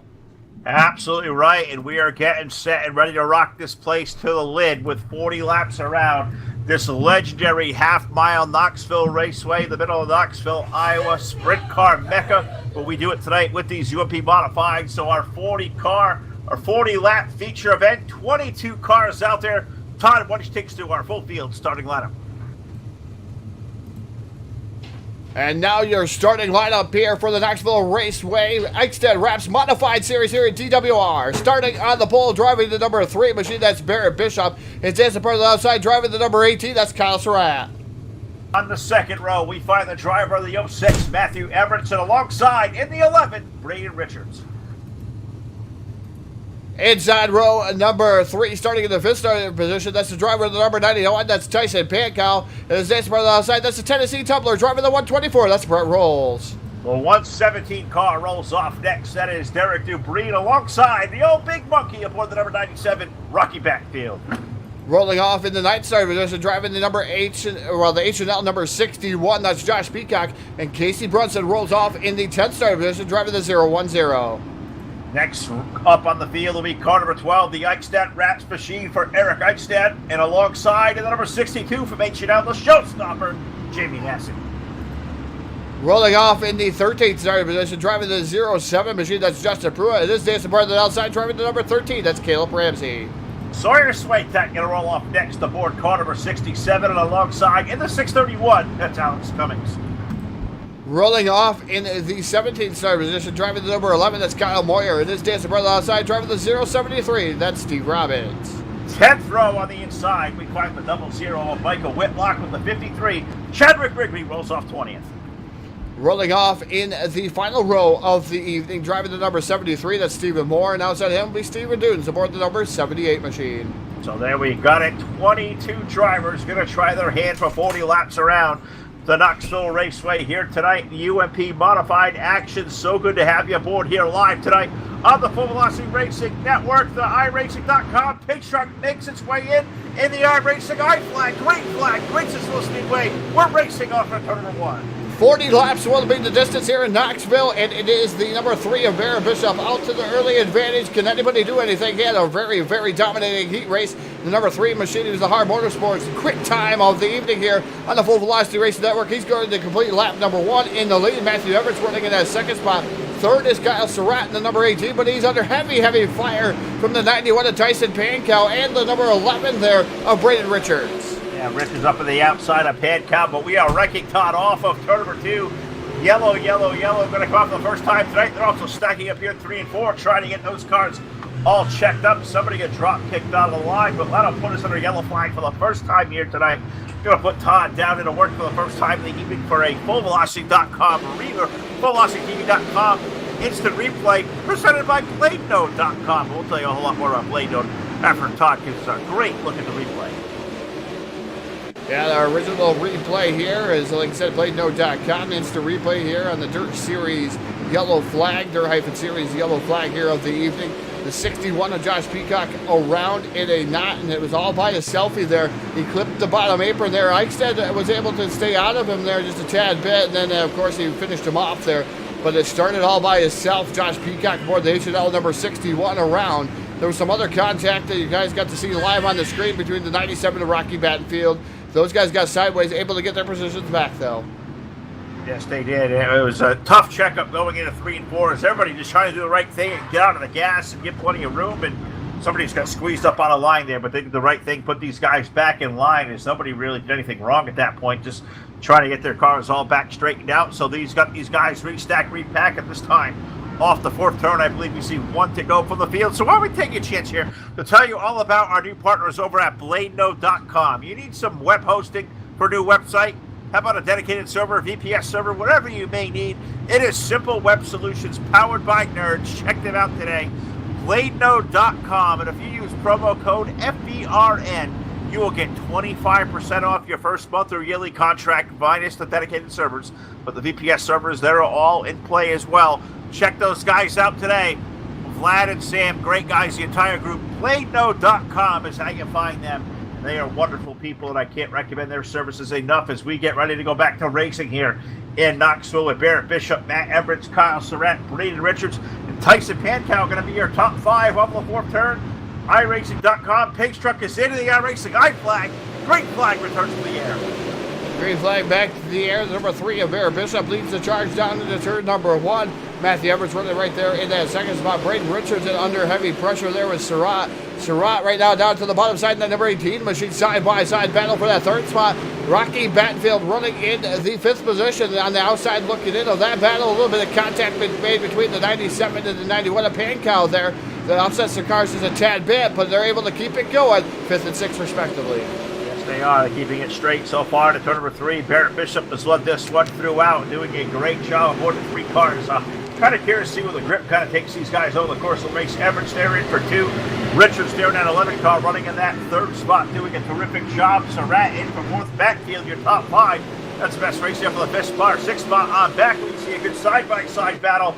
Absolutely right, and we are getting set and ready to rock this place to the lid with 40 laps around this legendary half-mile Knoxville Raceway, the middle of Knoxville, Iowa, sprint car mecca. But we do it tonight with these UMP Modified, so our 40-lap feature event, 22 cars out there. Todd, why don't you take us through our full field starting lineup? And now your starting lineup here for the Knoxville Raceway Eichstadt Wraps Modified Series here at DWR. Starting on the pole, driving the number 3 machine, that's Barrett Bishop. It's Jason Part on the outside, driving the number 18, that's Kyle Surratt. On the second row, we find the driver of the 06, Matthew Everett, alongside in the 11, Braden Richards. Inside row number 3, starting in the 5th starting position, that's the driver of the number 91, that's Tyson Pankow. And it's Jason Part on the outside, that's the Tennessee Tumbler, driving the 124, that's Brett Rolls. The 117 car rolls off next. That is Derek Dubreen alongside the old big monkey aboard the number 97, Rocky Backfield. Rolling off in the 9th starting position, driving the number the H&L number 61, that's Josh Peacock. And Casey Brunson rolls off in the 10th starting position, driving the 010. Next up on the field will be car number 12, the Eichstadt Wraps machine for Eric Eichstadt. And alongside in the number 62 from H&L, the showstopper, Jamie Hassan. Rolling off in the 13th starting position, driving the 07 machine, that's Justin Pruitt. And this Jason Part on the outside, driving the number 13, that's Caleb Ramsey. Sawyer Swaytek going to roll off next aboard car number 67, and alongside in the 631, that's Alex Cummings. Rolling off in the 17th starting position, driving the number 11, that's Kyle Moyer. And this Jason Part on the outside, driving the 073, that's Steve Robbins. 10th row on the inside, we find the 00 of Michael Whitlock with the 53. Chadwick Rigby rolls off 20th. Rolling off in the final row of the evening, driving the number 73, that's Stephen Moore, and outside him will be Stephen Dunes aboard the number 78 machine. So there we got it. 22 drivers going to try their hand for 40 laps around the Knoxville Raceway here tonight. The UMP Modified action. So good to have you aboard here live tonight on the Full Velocity Racing Network. The iRacing.com pig truck makes its way in the iRacing I-Flag, green flag, greets its listening way. We're racing off of turn number 1. 40 laps will be the distance here in Knoxville, and it is the number 3 of Barrett Bishop out to the early advantage. Can anybody do anything? He had a very, very dominating heat race. The number 3 machine is the Hard Motorsports quick time of the evening here on the Full Velocity Racing Network. He's going to complete lap number 1 in the lead. Matthew Everett's running in that second spot. Third is Kyle Surratt in the number 18, but he's under heavy, heavy fire from the 91 of Tyson Pankow and the number 11 there of Braden Richards. Yeah, Rich is up on the outside of Pankow, but we are wrecking Todd off of turn number 2. Yellow, yellow, yellow going to come off for the first time tonight. They're also stacking up here 3 and 4, trying to get those cars all checked up. Somebody get drop kicked out of the line, but that'll put us under yellow flag for the first time here tonight. Going to put Todd down into work for the first time in the evening for a FullVelocity.com or FullVelocityTV.com instant replay presented by BladeNode.com. We'll tell you a whole lot more about BladeNode after Todd gives us a great look at the replay. Yeah, the original replay here is, like I said, BladeNode.com. Instant replay here on the Dirt Series Yellow Flag, Dirt-Series Yellow Flag here of the evening. The 61 of Josh Peacock around in a knot, and it was all by a selfie there. He clipped the bottom apron there. Eichstadt was able to stay out of him there just a tad bit, and then, of course, he finished him off there. But it started all by himself. Josh Peacock aboard the H&L number 61 around. There was some other contact that you guys got to see live on the screen between the 97 of Rocky Battenfield Those guys got sideways, able to get their positions back, though. Yes, they did. It was a tough checkup going into 3 and 4 as everybody just trying to do the right thing and get out of the gas and get plenty of room. And somebody's got squeezed up on a line there, but they did the right thing, put these guys back in line, as nobody really did anything wrong at that point, just trying to get their cars all back straightened out. So these guys restack, repack at this time. Off the 4th turn, I believe we see 1 to go from the field. So why don't we take a chance here to tell you all about our new partners over at BladeNode.com. You need some web hosting for a new website? How about a dedicated server, VPS server, whatever you may need? It is simple web solutions powered by nerds. Check them out today. BladeNode.com. And if you use promo code FBRN, you will get 25% off your first month or yearly contract minus the dedicated servers. But the VPS servers, they're all in play as well. Check those guys out today. Vlad and Sam, great guys, the entire group. BladeNode.com is how you find them. They are wonderful people, and I can't recommend their services enough as we get ready to go back to racing here in Knoxville with Barrett Bishop, Matt Everett, Kyle Surratt, Braden Richards, and Tyson Pankow going to be your top 5 off the 4th turn. iRacing.com. Pigs truck is into the iRacing iFlag. Green flag returns to the air. Green flag back to the air. Number 3 of Barrett Bishop leads the charge down into turn number 1. Matthew Everett's running right there in that second spot. Braden Richards in under heavy pressure there with Surratt. Surratt right now down to the bottom side. And that number 18 machine side-by-side battle for that 3rd spot. Rocky Battenfield running in the 5th position on the outside looking in of that battle. A little bit of contact made between the 97 and the 91 of Pankow there. That upsets the cars just a tad bit, but they're able to keep it going. 5th and 6th respectively. Yes, they are. They're keeping it straight so far to turn number 3. Barrett Bishop has led this one throughout, doing a great job aboard the 3 cars. Kind of curious to see where the grip kind of takes these guys over the course of the race. Everett's there in for 2. Richards there in that 11 car running in that 3rd spot, doing a terrific job. Surratt in for 4th. Backfield, your top 5. That's the best race there for the 5th spot. 6th spot on back. We see a good side-by-side battle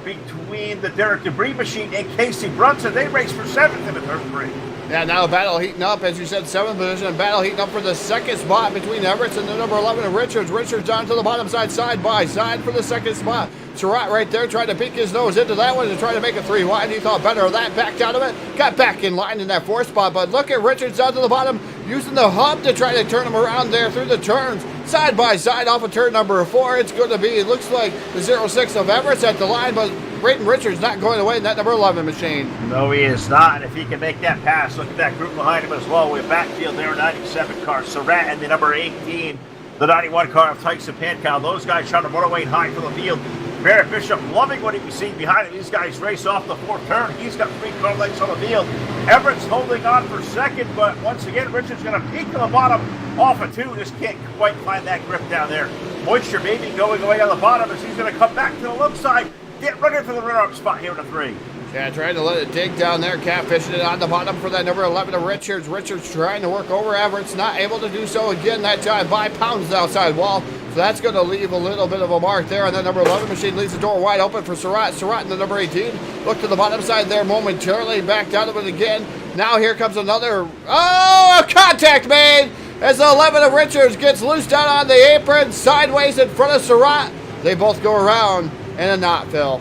between the Derek Debris machine and Casey Brunson. They race for 7th in the turn 3. Yeah, now a battle heating up, as you said, 7th position. A battle heating up for the 2nd spot between Everett and the number 11 of Richards. Richards down to the bottom side by side for the 2nd spot. Surratt right there trying to peek his nose into that one and trying to make it 3 wide. He thought better of that, backed out of it, got back in line in that 4th spot. But look at Richards down to the bottom, using the hub to try to turn him around there through the turns. Side by side off of turn number 4. It's going to be, it looks like the 06 of Everett's at the line, but Braden Richards not going away in that number 11 machine. No, he is not. And if he can make that pass, look at that group behind him as well. With backfield there, 97 car. Surratt and the number 18, the 91 car of Tyson Pankow. Those guys trying to run away high for the field. Barrett Bishop loving what he was seeing behind him. These guys race off the 4th turn. He's got 3 car lengths on the field. Everett's holding on for 2nd, but once again, Richards going to peek to the bottom off of 2. Just can't quite find that grip down there. Moisture maybe going away on the bottom as he's going to come back to the left side. Get ready for the runner-up spot here in the 3. Yeah, trying to let it dig down there, catfishing it on the bottom for that number 11 of Richards. Richards trying to work over Everett's, not able to do so again that time by pounds the outside wall. So that's going to leave a little bit of a mark there. And that number 11 machine leaves the door wide open for Surratt. Surratt and the number 18 look to the bottom side there momentarily, backed out of it again. Now here comes another, contact made as the 11 of Richards gets loosed out on the apron, sideways in front of Surratt. They both go around in a knot, Phil.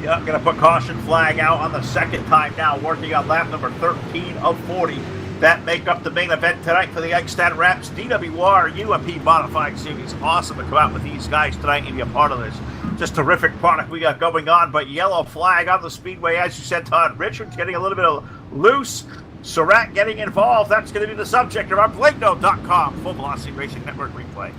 Yeah, I'm going to put caution flag out on the 2nd time now, working on lap number 13 of 40. That make up the main event tonight for the Eichstadt Raps DWR UMP Modified Series. Awesome to come out with these guys tonight and be a part of this. Just terrific product we got going on, but yellow flag on the speedway, as you said, Todd. Richards getting a little bit of loose. Surratt getting involved. That's going to be the subject of our BladeNode.com Full Velocity Racing Network replay.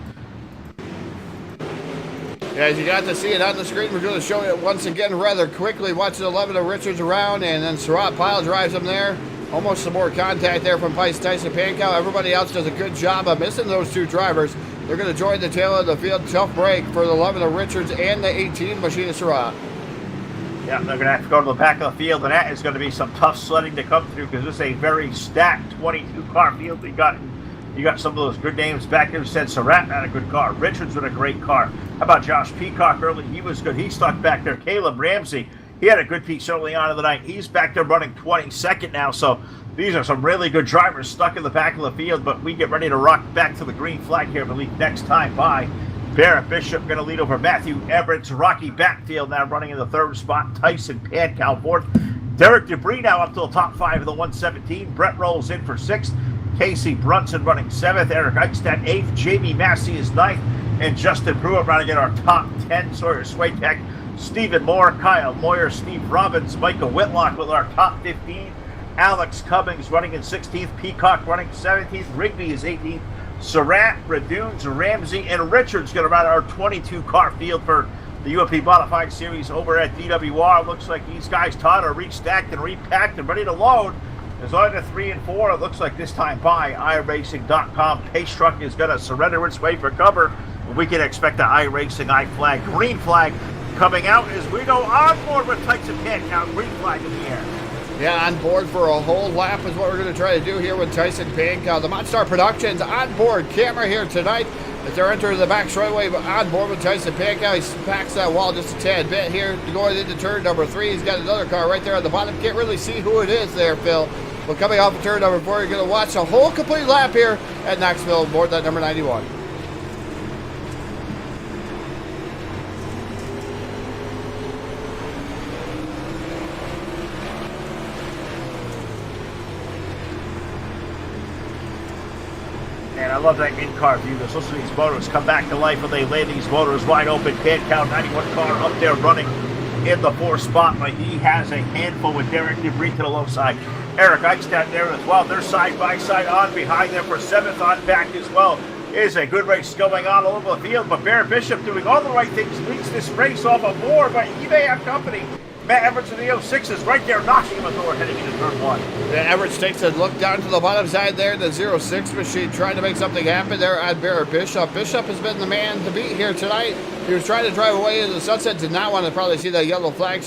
Yeah, as you got to see it on the screen, we're going to show it once again rather quickly. Watch the 11 of Richards around, and then Surratt pile drives him there. Almost some more contact there from Tyson Pankow. Everybody else does a good job of missing those 2 drivers. They're going to join the tail of the field. Tough break for the 11 of Richards and the 18 machine of Surratt. Yeah, they're going to have to go to the back of the field, and that is going to be some tough sledding to come through because this is a very stacked 22-car field. You got some of those good names back there. Said Surratt had a good car. Richards with a great car. How about Josh Peacock early? He was good. He stuck back there. Caleb Ramsey, he had a good piece early on in the night. He's back there running 22nd now. So these are some really good drivers stuck in the back of the field. But we get ready to rock back to the green flag here, I believe, next time by. Barrett Bishop going to lead over Matthew Everett. Rocky Backfield now running in the 3rd spot. Tyson Pankow 4th. Derek Debris now up to the top 5 of the 117. Brett rolls in for 6th. Casey Brunson running 7th. Eric Eichstadt 8th. Jamie Massey is 9th. And Justin Pruitt running in our top 10. Sawyer Swiatek, Stephen Moore, Kyle Moyer, Steve Robbins, Michael Whitlock with our top 15. Alex Cummings running in 16th. Peacock running 17th. Rigby is 18th. Surratt, Radunes, Ramsey, and Richards going to run our 22-car field for the UMP Modified Series over at DWR. Looks like these guys, Todd, are restacked and repacked and ready to load. As on to 3 and 4, it looks like this time by iRacing.com. Pace Truck is going to surrender its way for cover. We can expect the iRacing I-flag, green flag coming out as we go on board with Tyson Pankow, green flag in the air. Yeah, on board for a whole lap is what we're going to try to do here with Tyson Pankow. The Monster Productions on board camera here tonight as they're entering the back straightaway on board with Tyson Pankow. He packs that wall just a tad bit here going into turn number 3. He's got another car right there on the bottom. Can't really see who it is there, Phil. But coming off of turn number 4, you're going to watch a whole complete lap here at Knoxville aboard that number 91. And I love that in-car view. Let's listen to these motors come back to life when they lay these motors wide open. Pankow 91 car up there running in the 4th spot, but he has a handful with Derek Debris to the low side. Eric Eichstadt there as well. They're side by side on behind them for 7th on back as well. Is a good race going on all over the field, but Bear Bishop doing all the right things leads this race off a more, but he may have company. Matt Everett in the 06 is right there knocking him a door heading into turn 1. Yeah, Everett takes a look down to the bottom side there, the 06 machine trying to make something happen there on Bear Bishop. Bishop has been the man to beat here tonight. He was trying to drive away into the sunset, did not want to probably see that yellow flag.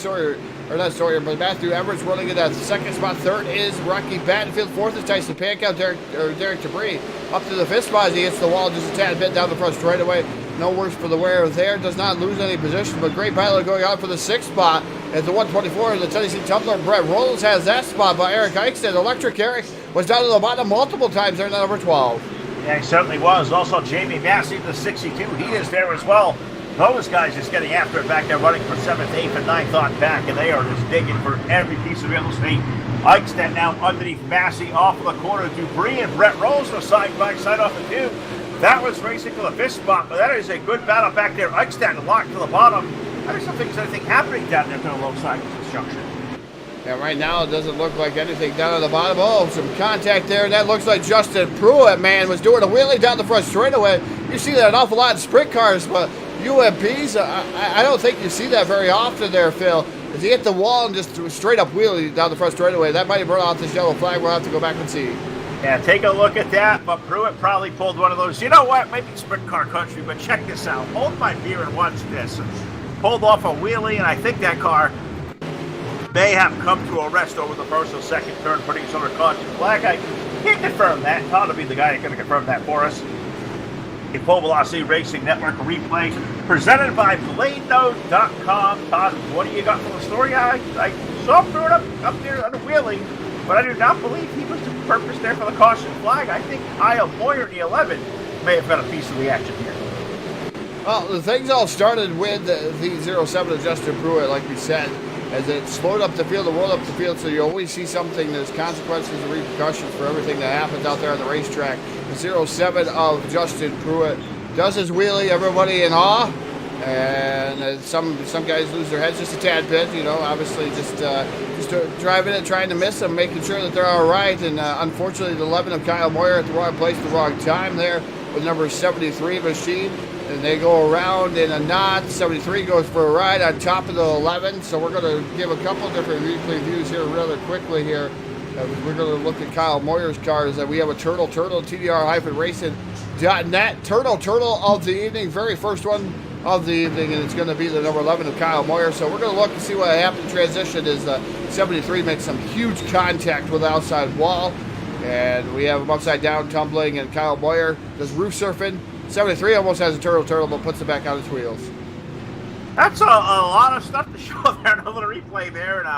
But Matthew Everett's running in that 2nd spot. 3rd is Rocky Battenfield. 4th is Tyson Pankow. Derek Debris up to the 5th spot as he hits the wall just a tad bit down the front straightaway. No worse for the wear there. Does not lose any position, but great battle going on for the 6th spot. At the 124, the Tennessee Tumbler, Brett Rolls has that spot by Eric Eichstadt. Electric Eric was down to the bottom multiple times there in number 12. Yeah, he certainly was. Also, Jamie Massey, the 62, he is there as well. Those guys just getting after it back there, running for 7th, 8th, and 9th on back, and they are just digging for every piece of real estate. Eichstadt now underneath Massey off of the corner. Debris and Brett Rolls are side by side off the 2. That was racing for the 5th spot, but that is a good battle back there. Eichstadt locked to the bottom. There's something happening down there to the low side of this junction. Yeah, right now it doesn't look like anything down at the bottom. Oh, some contact there. That looks like Justin Pruitt, man, was doing a wheelie down the front straightaway. You see that an awful lot in sprint cars, but UMPs, I don't think you see that very often there, Phil. As he hit the wall and just straight up wheelie down the front straightaway, that might have brought off this yellow flag. We'll have to go back and see. Yeah, take a look at that, but Pruitt probably pulled one of those, you know what, maybe sprint car country, but check this out. Hold my beer and watch this. Pulled off a wheelie, and I think that car may have come to a rest over the 1st or 2nd turn, putting us under caution flag. I can't confirm that. Todd will be the guy that's going to confirm that for us. A Full Velocity Racing Network replay presented by BladeNode.com. Todd, what do you got for the story? I saw Pruitt up there on a wheelie, but I do not believe he was the purpose there for the caution flag. I think Kyle Moyer in the 11 may have got a piece of the action here. Well, the things all started with the 07 of Justin Pruitt, like we said, as it slowed up the field and rolled up the field, so you always see something, there's consequences and repercussions for everything that happens out there on the racetrack. The 07 of Justin Pruitt does his wheelie, everybody in awe, and some guys lose their heads just a tad bit, you know, obviously just driving it, trying to miss them, making sure that they're all right, and unfortunately the 11 of Kyle Moyer at the wrong place at the wrong time there with number 73 machine. And they go around in a knot. 73 goes for a ride on top of the 11. So we're going to give a couple different replay views here rather quickly here. We're going to look at Kyle Moyer's cars. We have a Turtle, TDR-racing.net. Turtle of the evening. Very first one of the evening. And it's going to be the number 11 of Kyle Moyer. So we're going to look and see what happened in transition as 73 makes some huge contact with the outside wall. And we have him upside down tumbling. And Kyle Moyer does roof surfing. 73 almost has a turtle, but puts it back on its wheels. That's a lot of stuff to show there in a little replay there. And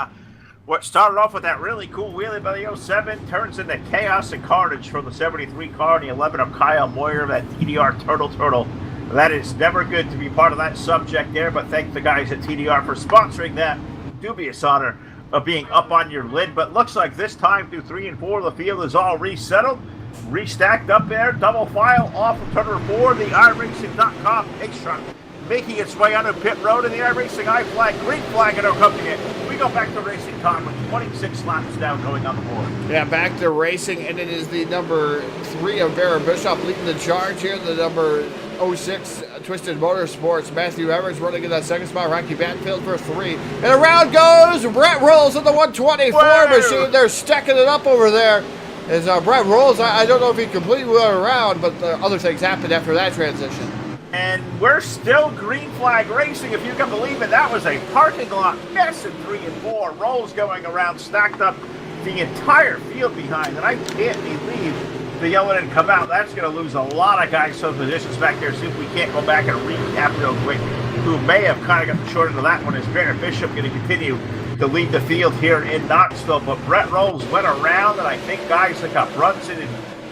what started off with that really cool wheelie by the 07 turns into chaos and carnage from the 73 car and the 11 of Kyle Moyer, that TDR Turtle. That is never good to be part of that subject there, but thank the guys at TDR for sponsoring that dubious honor of being up on your lid. But looks like this time through 3 and 4, the field is all resettled. Restacked up there, double file off of turn number 4, the iRacing.com pace truck making its way onto pit road, and the iRacing I flag, green flag, and accompanying it. We go back to racing time with 26 laps now going on the board. Yeah, back to racing, and it is the number 3 of Vera Bishop leading the charge here. The number 06 Twisted Motorsports, Matthew Evans running in that second spot. Rocky Batfield for 3. And around goes Brett Rolls in the 124 Whoa! machine. They're stacking it up over there. As Brett Rolls, I don't know if he completely went around, but other things happened after that transition. And we're still green flag racing, if you can believe it. That was a parking lot mess in 3 and 4. Rolls going around, stacked up the entire field behind. And I can't believe the yellow didn't come out. That's going to lose a lot of guys, some positions back there. See if we can't go back and recap real quick. Who may have kind of got the short end of that one is Barrett Bishop going to continue to lead the field here in Knoxville. But Brett Rolls went around, and I think guys like Brunson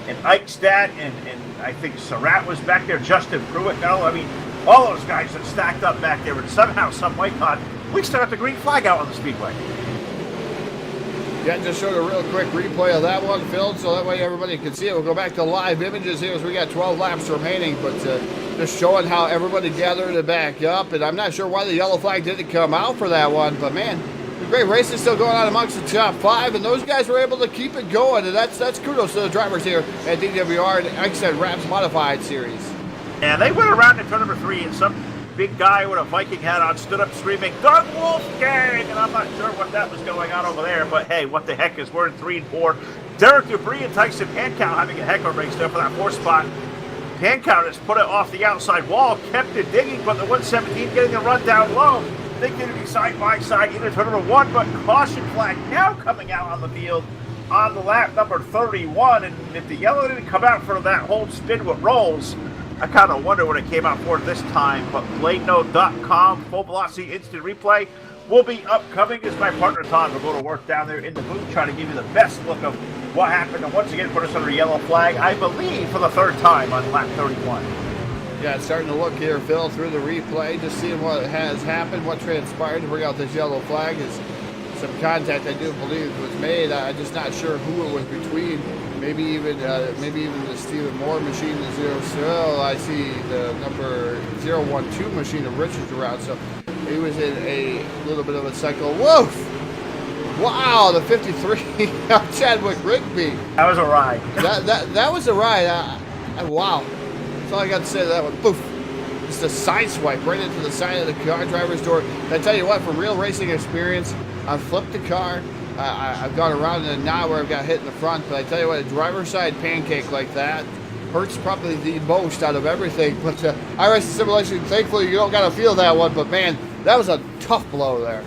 and Eichstadt and I think Surratt was back there, Justin Pruitt. No, I mean, all those guys that stacked up back there, and somehow, some way, Todd, we still have the green flag out on the speedway. Yeah, just showed a real quick replay of that one, Phil, so that way everybody can see it. We'll go back to live images here as we got 12 laps remaining, but just showing how everybody gathered to back up. And I'm not sure why the yellow flag didn't come out for that one, but man, the great race is still going on amongst the top 5, and those guys were able to keep it going, and that's kudos to the drivers here at DWR and Eichstadt Wraps Modified Series. And they went around in turn number 3, and some big guy with a Viking hat on stood up screaming, "Doug Wolfgang!" And I'm not sure what that was going on over there, but hey, what the heck is we're in 3 and 4. Derek Dupree and Tyson Pankow having a heck of a race there for that 4th spot. Pankow just put it off the outside wall, kept it digging, but the 117 getting the run down low. They could be side by side into turn number 1, but caution flag now coming out on the field on the lap number 31. And if the yellow didn't come out for that whole spin with Rolls, I kind of wonder what it came out for this time. But BladeNote.com full velocity instant replay will be upcoming as my partner Todd will go to work down there in the booth trying to give you the best look of what happened. And once again, put us under a yellow flag, I believe, for the 3rd time on lap 31. Yeah, it's starting to look here, Phil, through the replay, just seeing what has happened, what transpired to bring out this yellow flag. Is some contact I do believe was made. I'm just not sure who it was between. Maybe even the Stephen Moore machine, the 0. I see the number 012 machine of Richards around, so he was in a little bit of a cycle. Woof! Wow, the 53 Chadwick Rigby. That was a ride. that was a ride. Wow. That's all I got to say to that one. Poof. Just a side swipe right into the side of the car driver's door. And I tell you what, from real racing experience, I've flipped the car. I've gone around in a knot where I've got hit in the front. But I tell you what, a driver's side pancake like that hurts probably the most out of everything. But iRacing Simulation, thankfully, you don't got to feel that one. But man, that was a tough blow there.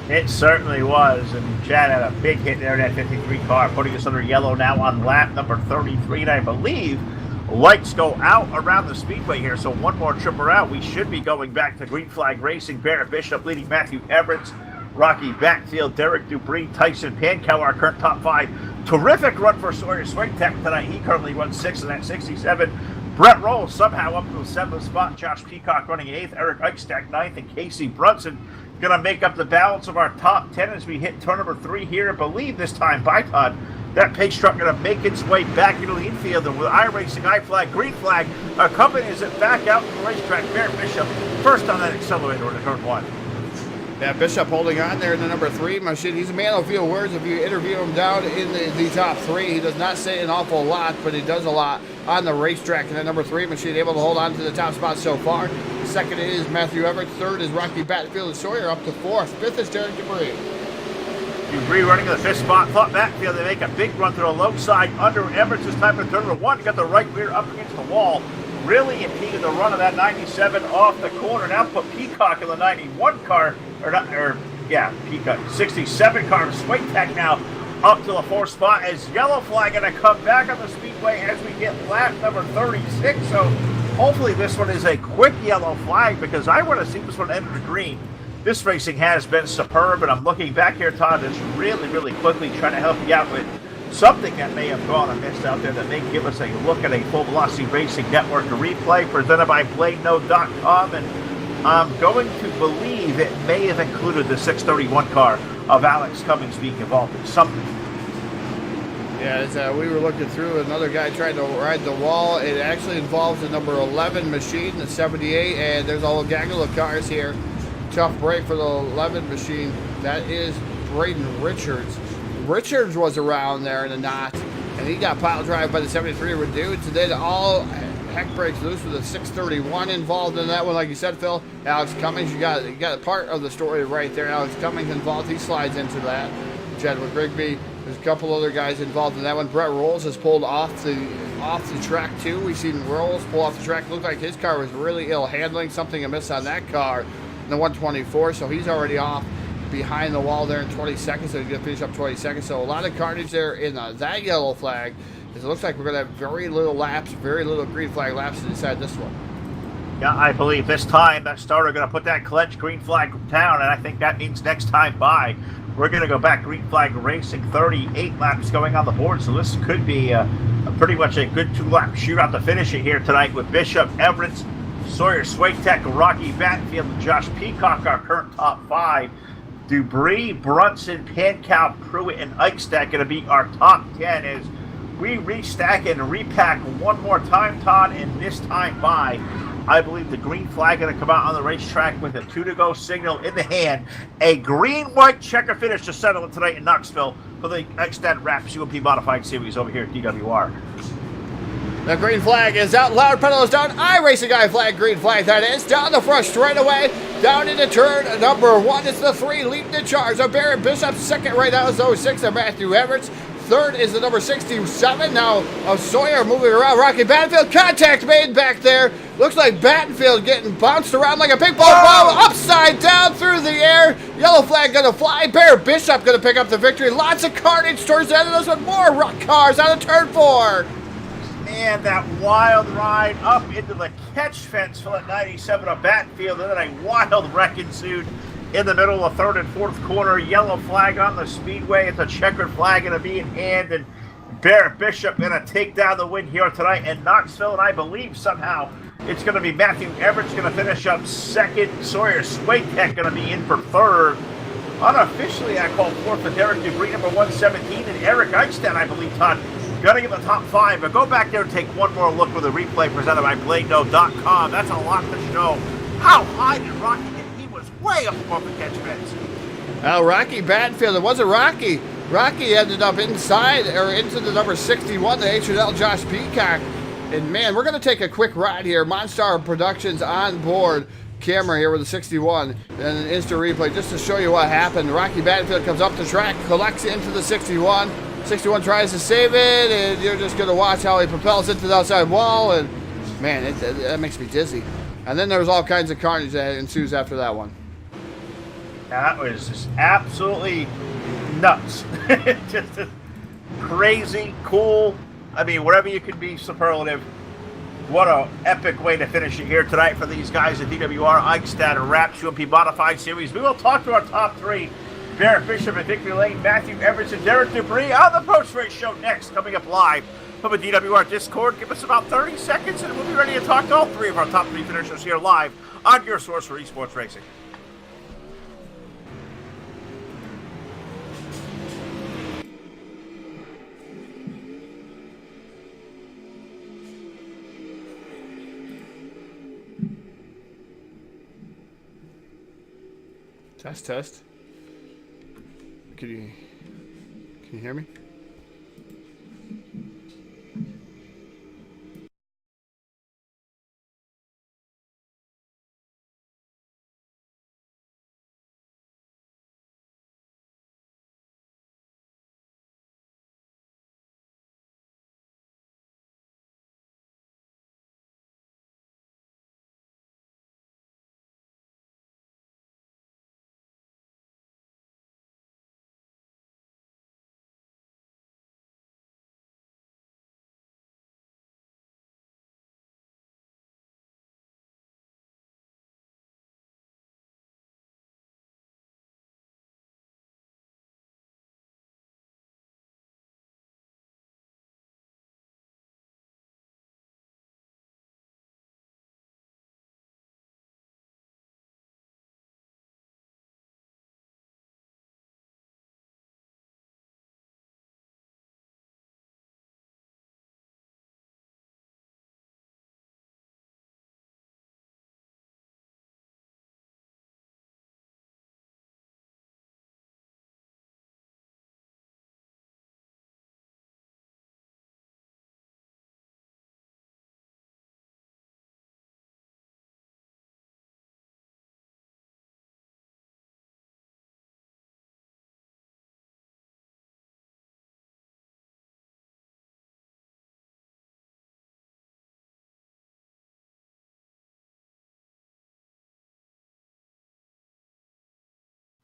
It certainly was. And Chad had a big hit there in that 53 car, putting us under yellow now on lap number 33. And I believe lights go out around the speedway here, so one more trip around. We should be going back to green flag racing. Barrett Bishop leading Matthew Everett, Rocky Backfield, Derek Dupree, Tyson Pankow, our current top 5. Terrific run for Sawyer Swingtech tonight. He currently runs 6th in that 67. Brett Rolls somehow up to the 7th spot. Josh Peacock running 8th. Eric Eichstadt 9th. And Casey Brunson going to make up the balance of our top 10 as we hit turn number 3 here. I believe this time by Todd. That pace truck going to make its way back into the infield, and with iRacing, I flag, green flag, accompanies it back out to the racetrack. Barrett Bishop first on that accelerator in turn 1. Yeah, Bishop holding on there in the number 3 machine. He's a man of few words. If you interview him down in the top 3, he does not say an awful lot, but he does a lot on the racetrack. And that number 3 machine able to hold on to the top spot so far. Second is Matthew Everett. Third is Rocky Batfield and Sawyer up to 4th. 5th is Derek Dupree. Dupree running in the 5th spot. Thought Batfield they make a big run to the low side under Everett this time in turn number 1. Got the right rear up against the wall. Really impeded the run of that 97 off the corner. Now put Peacock in the 91 car, Peacock 67 car. Swaytech now up to the 4th spot as yellow flag going to come back on the speedway as we get lap number 36. So hopefully this one is a quick yellow flag because I want to see this one enter the green. This racing has been superb, and I'm looking back here, Todd, just really, really quickly trying to help you out with something that may have gone amiss out there that may give us a look at a Full Velocity Racing Network replay presented by BladeNote.com, and I'm going to believe it may have included the 631 car of Alex Cummings being involved in something. Yeah, as we were looking through, another guy tried to ride the wall. It actually involves the number 11 machine, the 78, and there's a whole gaggle of cars here. Tough break for the 11 machine. That is Braden Richards. Richards was around there in a knot, and he got pile drive by the 73 with dudes, and then all heck breaks loose with a 631 involved in that one. Like you said, Phil, Alex Cummings, you got part of the story right there. Alex Cummings involved. He slides into that. Chadwick Rigby. There's a couple other guys involved in that one. Brett Rolls has pulled off the track too. We've seen Rolls pull off the track. Looked like his car was really ill handling. Something amiss on that car in the 124. So he's already off behind the wall there in 20 seconds. So he's going to finish up 20 seconds. So a lot of carnage there in that yellow flag. It looks like we're going to have very little laps, very little green flag laps inside this one. Yeah, I believe this time that starter going to put that clenched green flag down, and I think that means next time by, we're going to go back green flag racing. 38 laps going on the board, so this could be pretty much a good 2-lap shootout to finish it here tonight with Bishop, Everett, Sawyer Swatek, Rocky Battenfield, and Josh Peacock, our current top 5. Dubree, Brunson, Pankow, Pruitt, and Eichstadt going to be our top 10 as we restack and repack one more time, Todd, and this time by, I believe the green flag going to come out on the racetrack with a 2-to-go signal in the hand. A green-white checker finish to settle it tonight in Knoxville for the Eichstadt Raps UMP Modified Series over here at DWR. The green flag is out, loud pedal is down, iRacing Guy flag, green flag that is, down the front straight away, down into turn number 1, it's the 3 leading the charge, of Barrett Bishop, second right now is 06 of Matthew Everett, third is the number 67, now of Sawyer moving around, Rocky Battenfield, contact made back there, looks like Battenfield getting bounced around like a ping pong ball, upside down through the air, yellow flag gonna fly, Barrett Bishop gonna pick up the victory, lots of carnage towards the end of this one, more cars out of turn 4. And that wild ride up into the catch fence for that 97 of Battenfield, and then a wild wreck ensued in the middle of third and fourth corner. Yellow flag on the speedway. It's a checkered flag going to be in hand, and Barrett Bishop going to take down the win here tonight in Knoxville, and I believe somehow it's going to be Matthew Everett's going to finish up second. Sawyer Swatek going to be in for third. Unofficially, I call fourth for Derek Dubree, number 117, and Eric Eichstadt, I believe, Todd, going to get the top 5, but go back there and take one more look with the replay presented by BladeNo.com. That's a lot to show. How high did Rocky get? He was way up above the catch fence. Well, Rocky Battenfield, it wasn't Rocky. Rocky ended up inside, or into the number 61, the H&L Josh Peacock. And man, we're going to take a quick ride here. Monstar Productions on board camera here with the 61 and an instant replay just to show you what happened. Rocky Battenfield comes up the track, collects into the 61. 61 tries to save it, and you're just going to watch how he propels into the outside wall, and man, that makes me dizzy. And then there was all kinds of carnage that ensues after that one. That was just absolutely nuts. Just crazy, cool. I mean, whatever you can be superlative. What an epic way to finish it here tonight for these guys at DWR, Eichstadt, and Raps UMP Modified Series. We will talk to our top 3. Barrett Bishop and Victory Lane, Matthew Everett, and Derek Dubree on the Post Race Show next, coming up live from a DWR Discord. Give us about 30 seconds and we'll be ready to talk to all 3 of our top 3 finishers here live on your source for esports racing. Test. Can you hear me?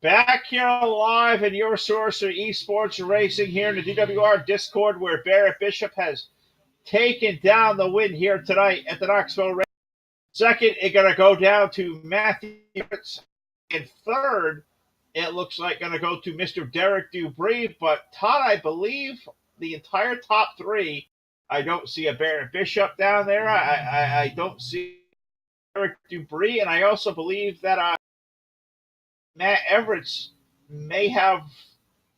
Back here live in your source for esports racing here in the DWR Discord, where Barrett Bishop has taken down the win here tonight at the Knoxville race. Second, it's going to go down to Matthew Fritz. And third, it looks like going to go to Mr. Derek Dubree. But Todd, I believe the entire top three, I don't see a Barrett Bishop down there. I don't see Derek Dubree. And I also believe that Matt Everett may have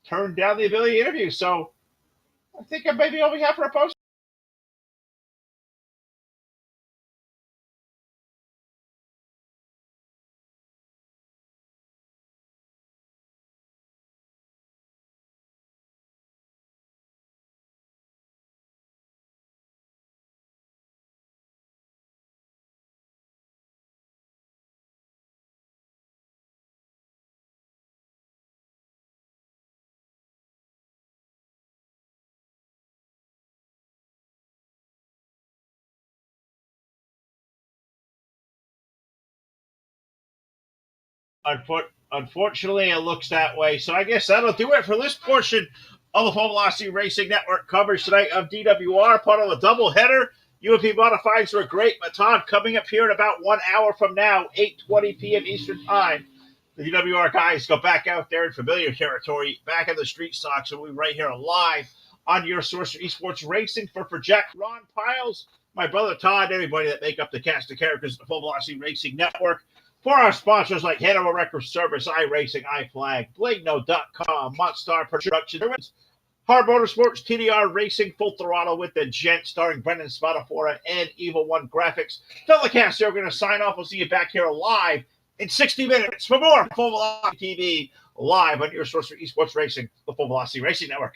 turned down the ability to interview. So I think I may be over here for a post. Unfortunately, it looks that way. So I guess that'll do it for this portion of the Full Velocity Racing Network coverage tonight of DWR, part of a doubleheader. UMP Modifieds were great, but Todd, coming up here in about 1 hour from now, 8:20 p.m. Eastern Time, the DWR guys go back out there in familiar territory, back in the street stock. So we'll be right here live on your source for esports racing for Jack, Ron Piles, my brother Todd, everybody that make up the cast of characters of the Full Velocity Racing Network. For our sponsors like Hanover Record Service, iRacing, iFlag, BladeNo.com, Montstar Productions, Hard Motorsports, TDR Racing, Full Throttle with the Gent, starring Brendan Spadafora and Evil One Graphics. Telecast, they're going to sign off. We'll see you back here live in 60 minutes for more Full Velocity TV live on your source for esports racing, the Full Velocity Racing Network.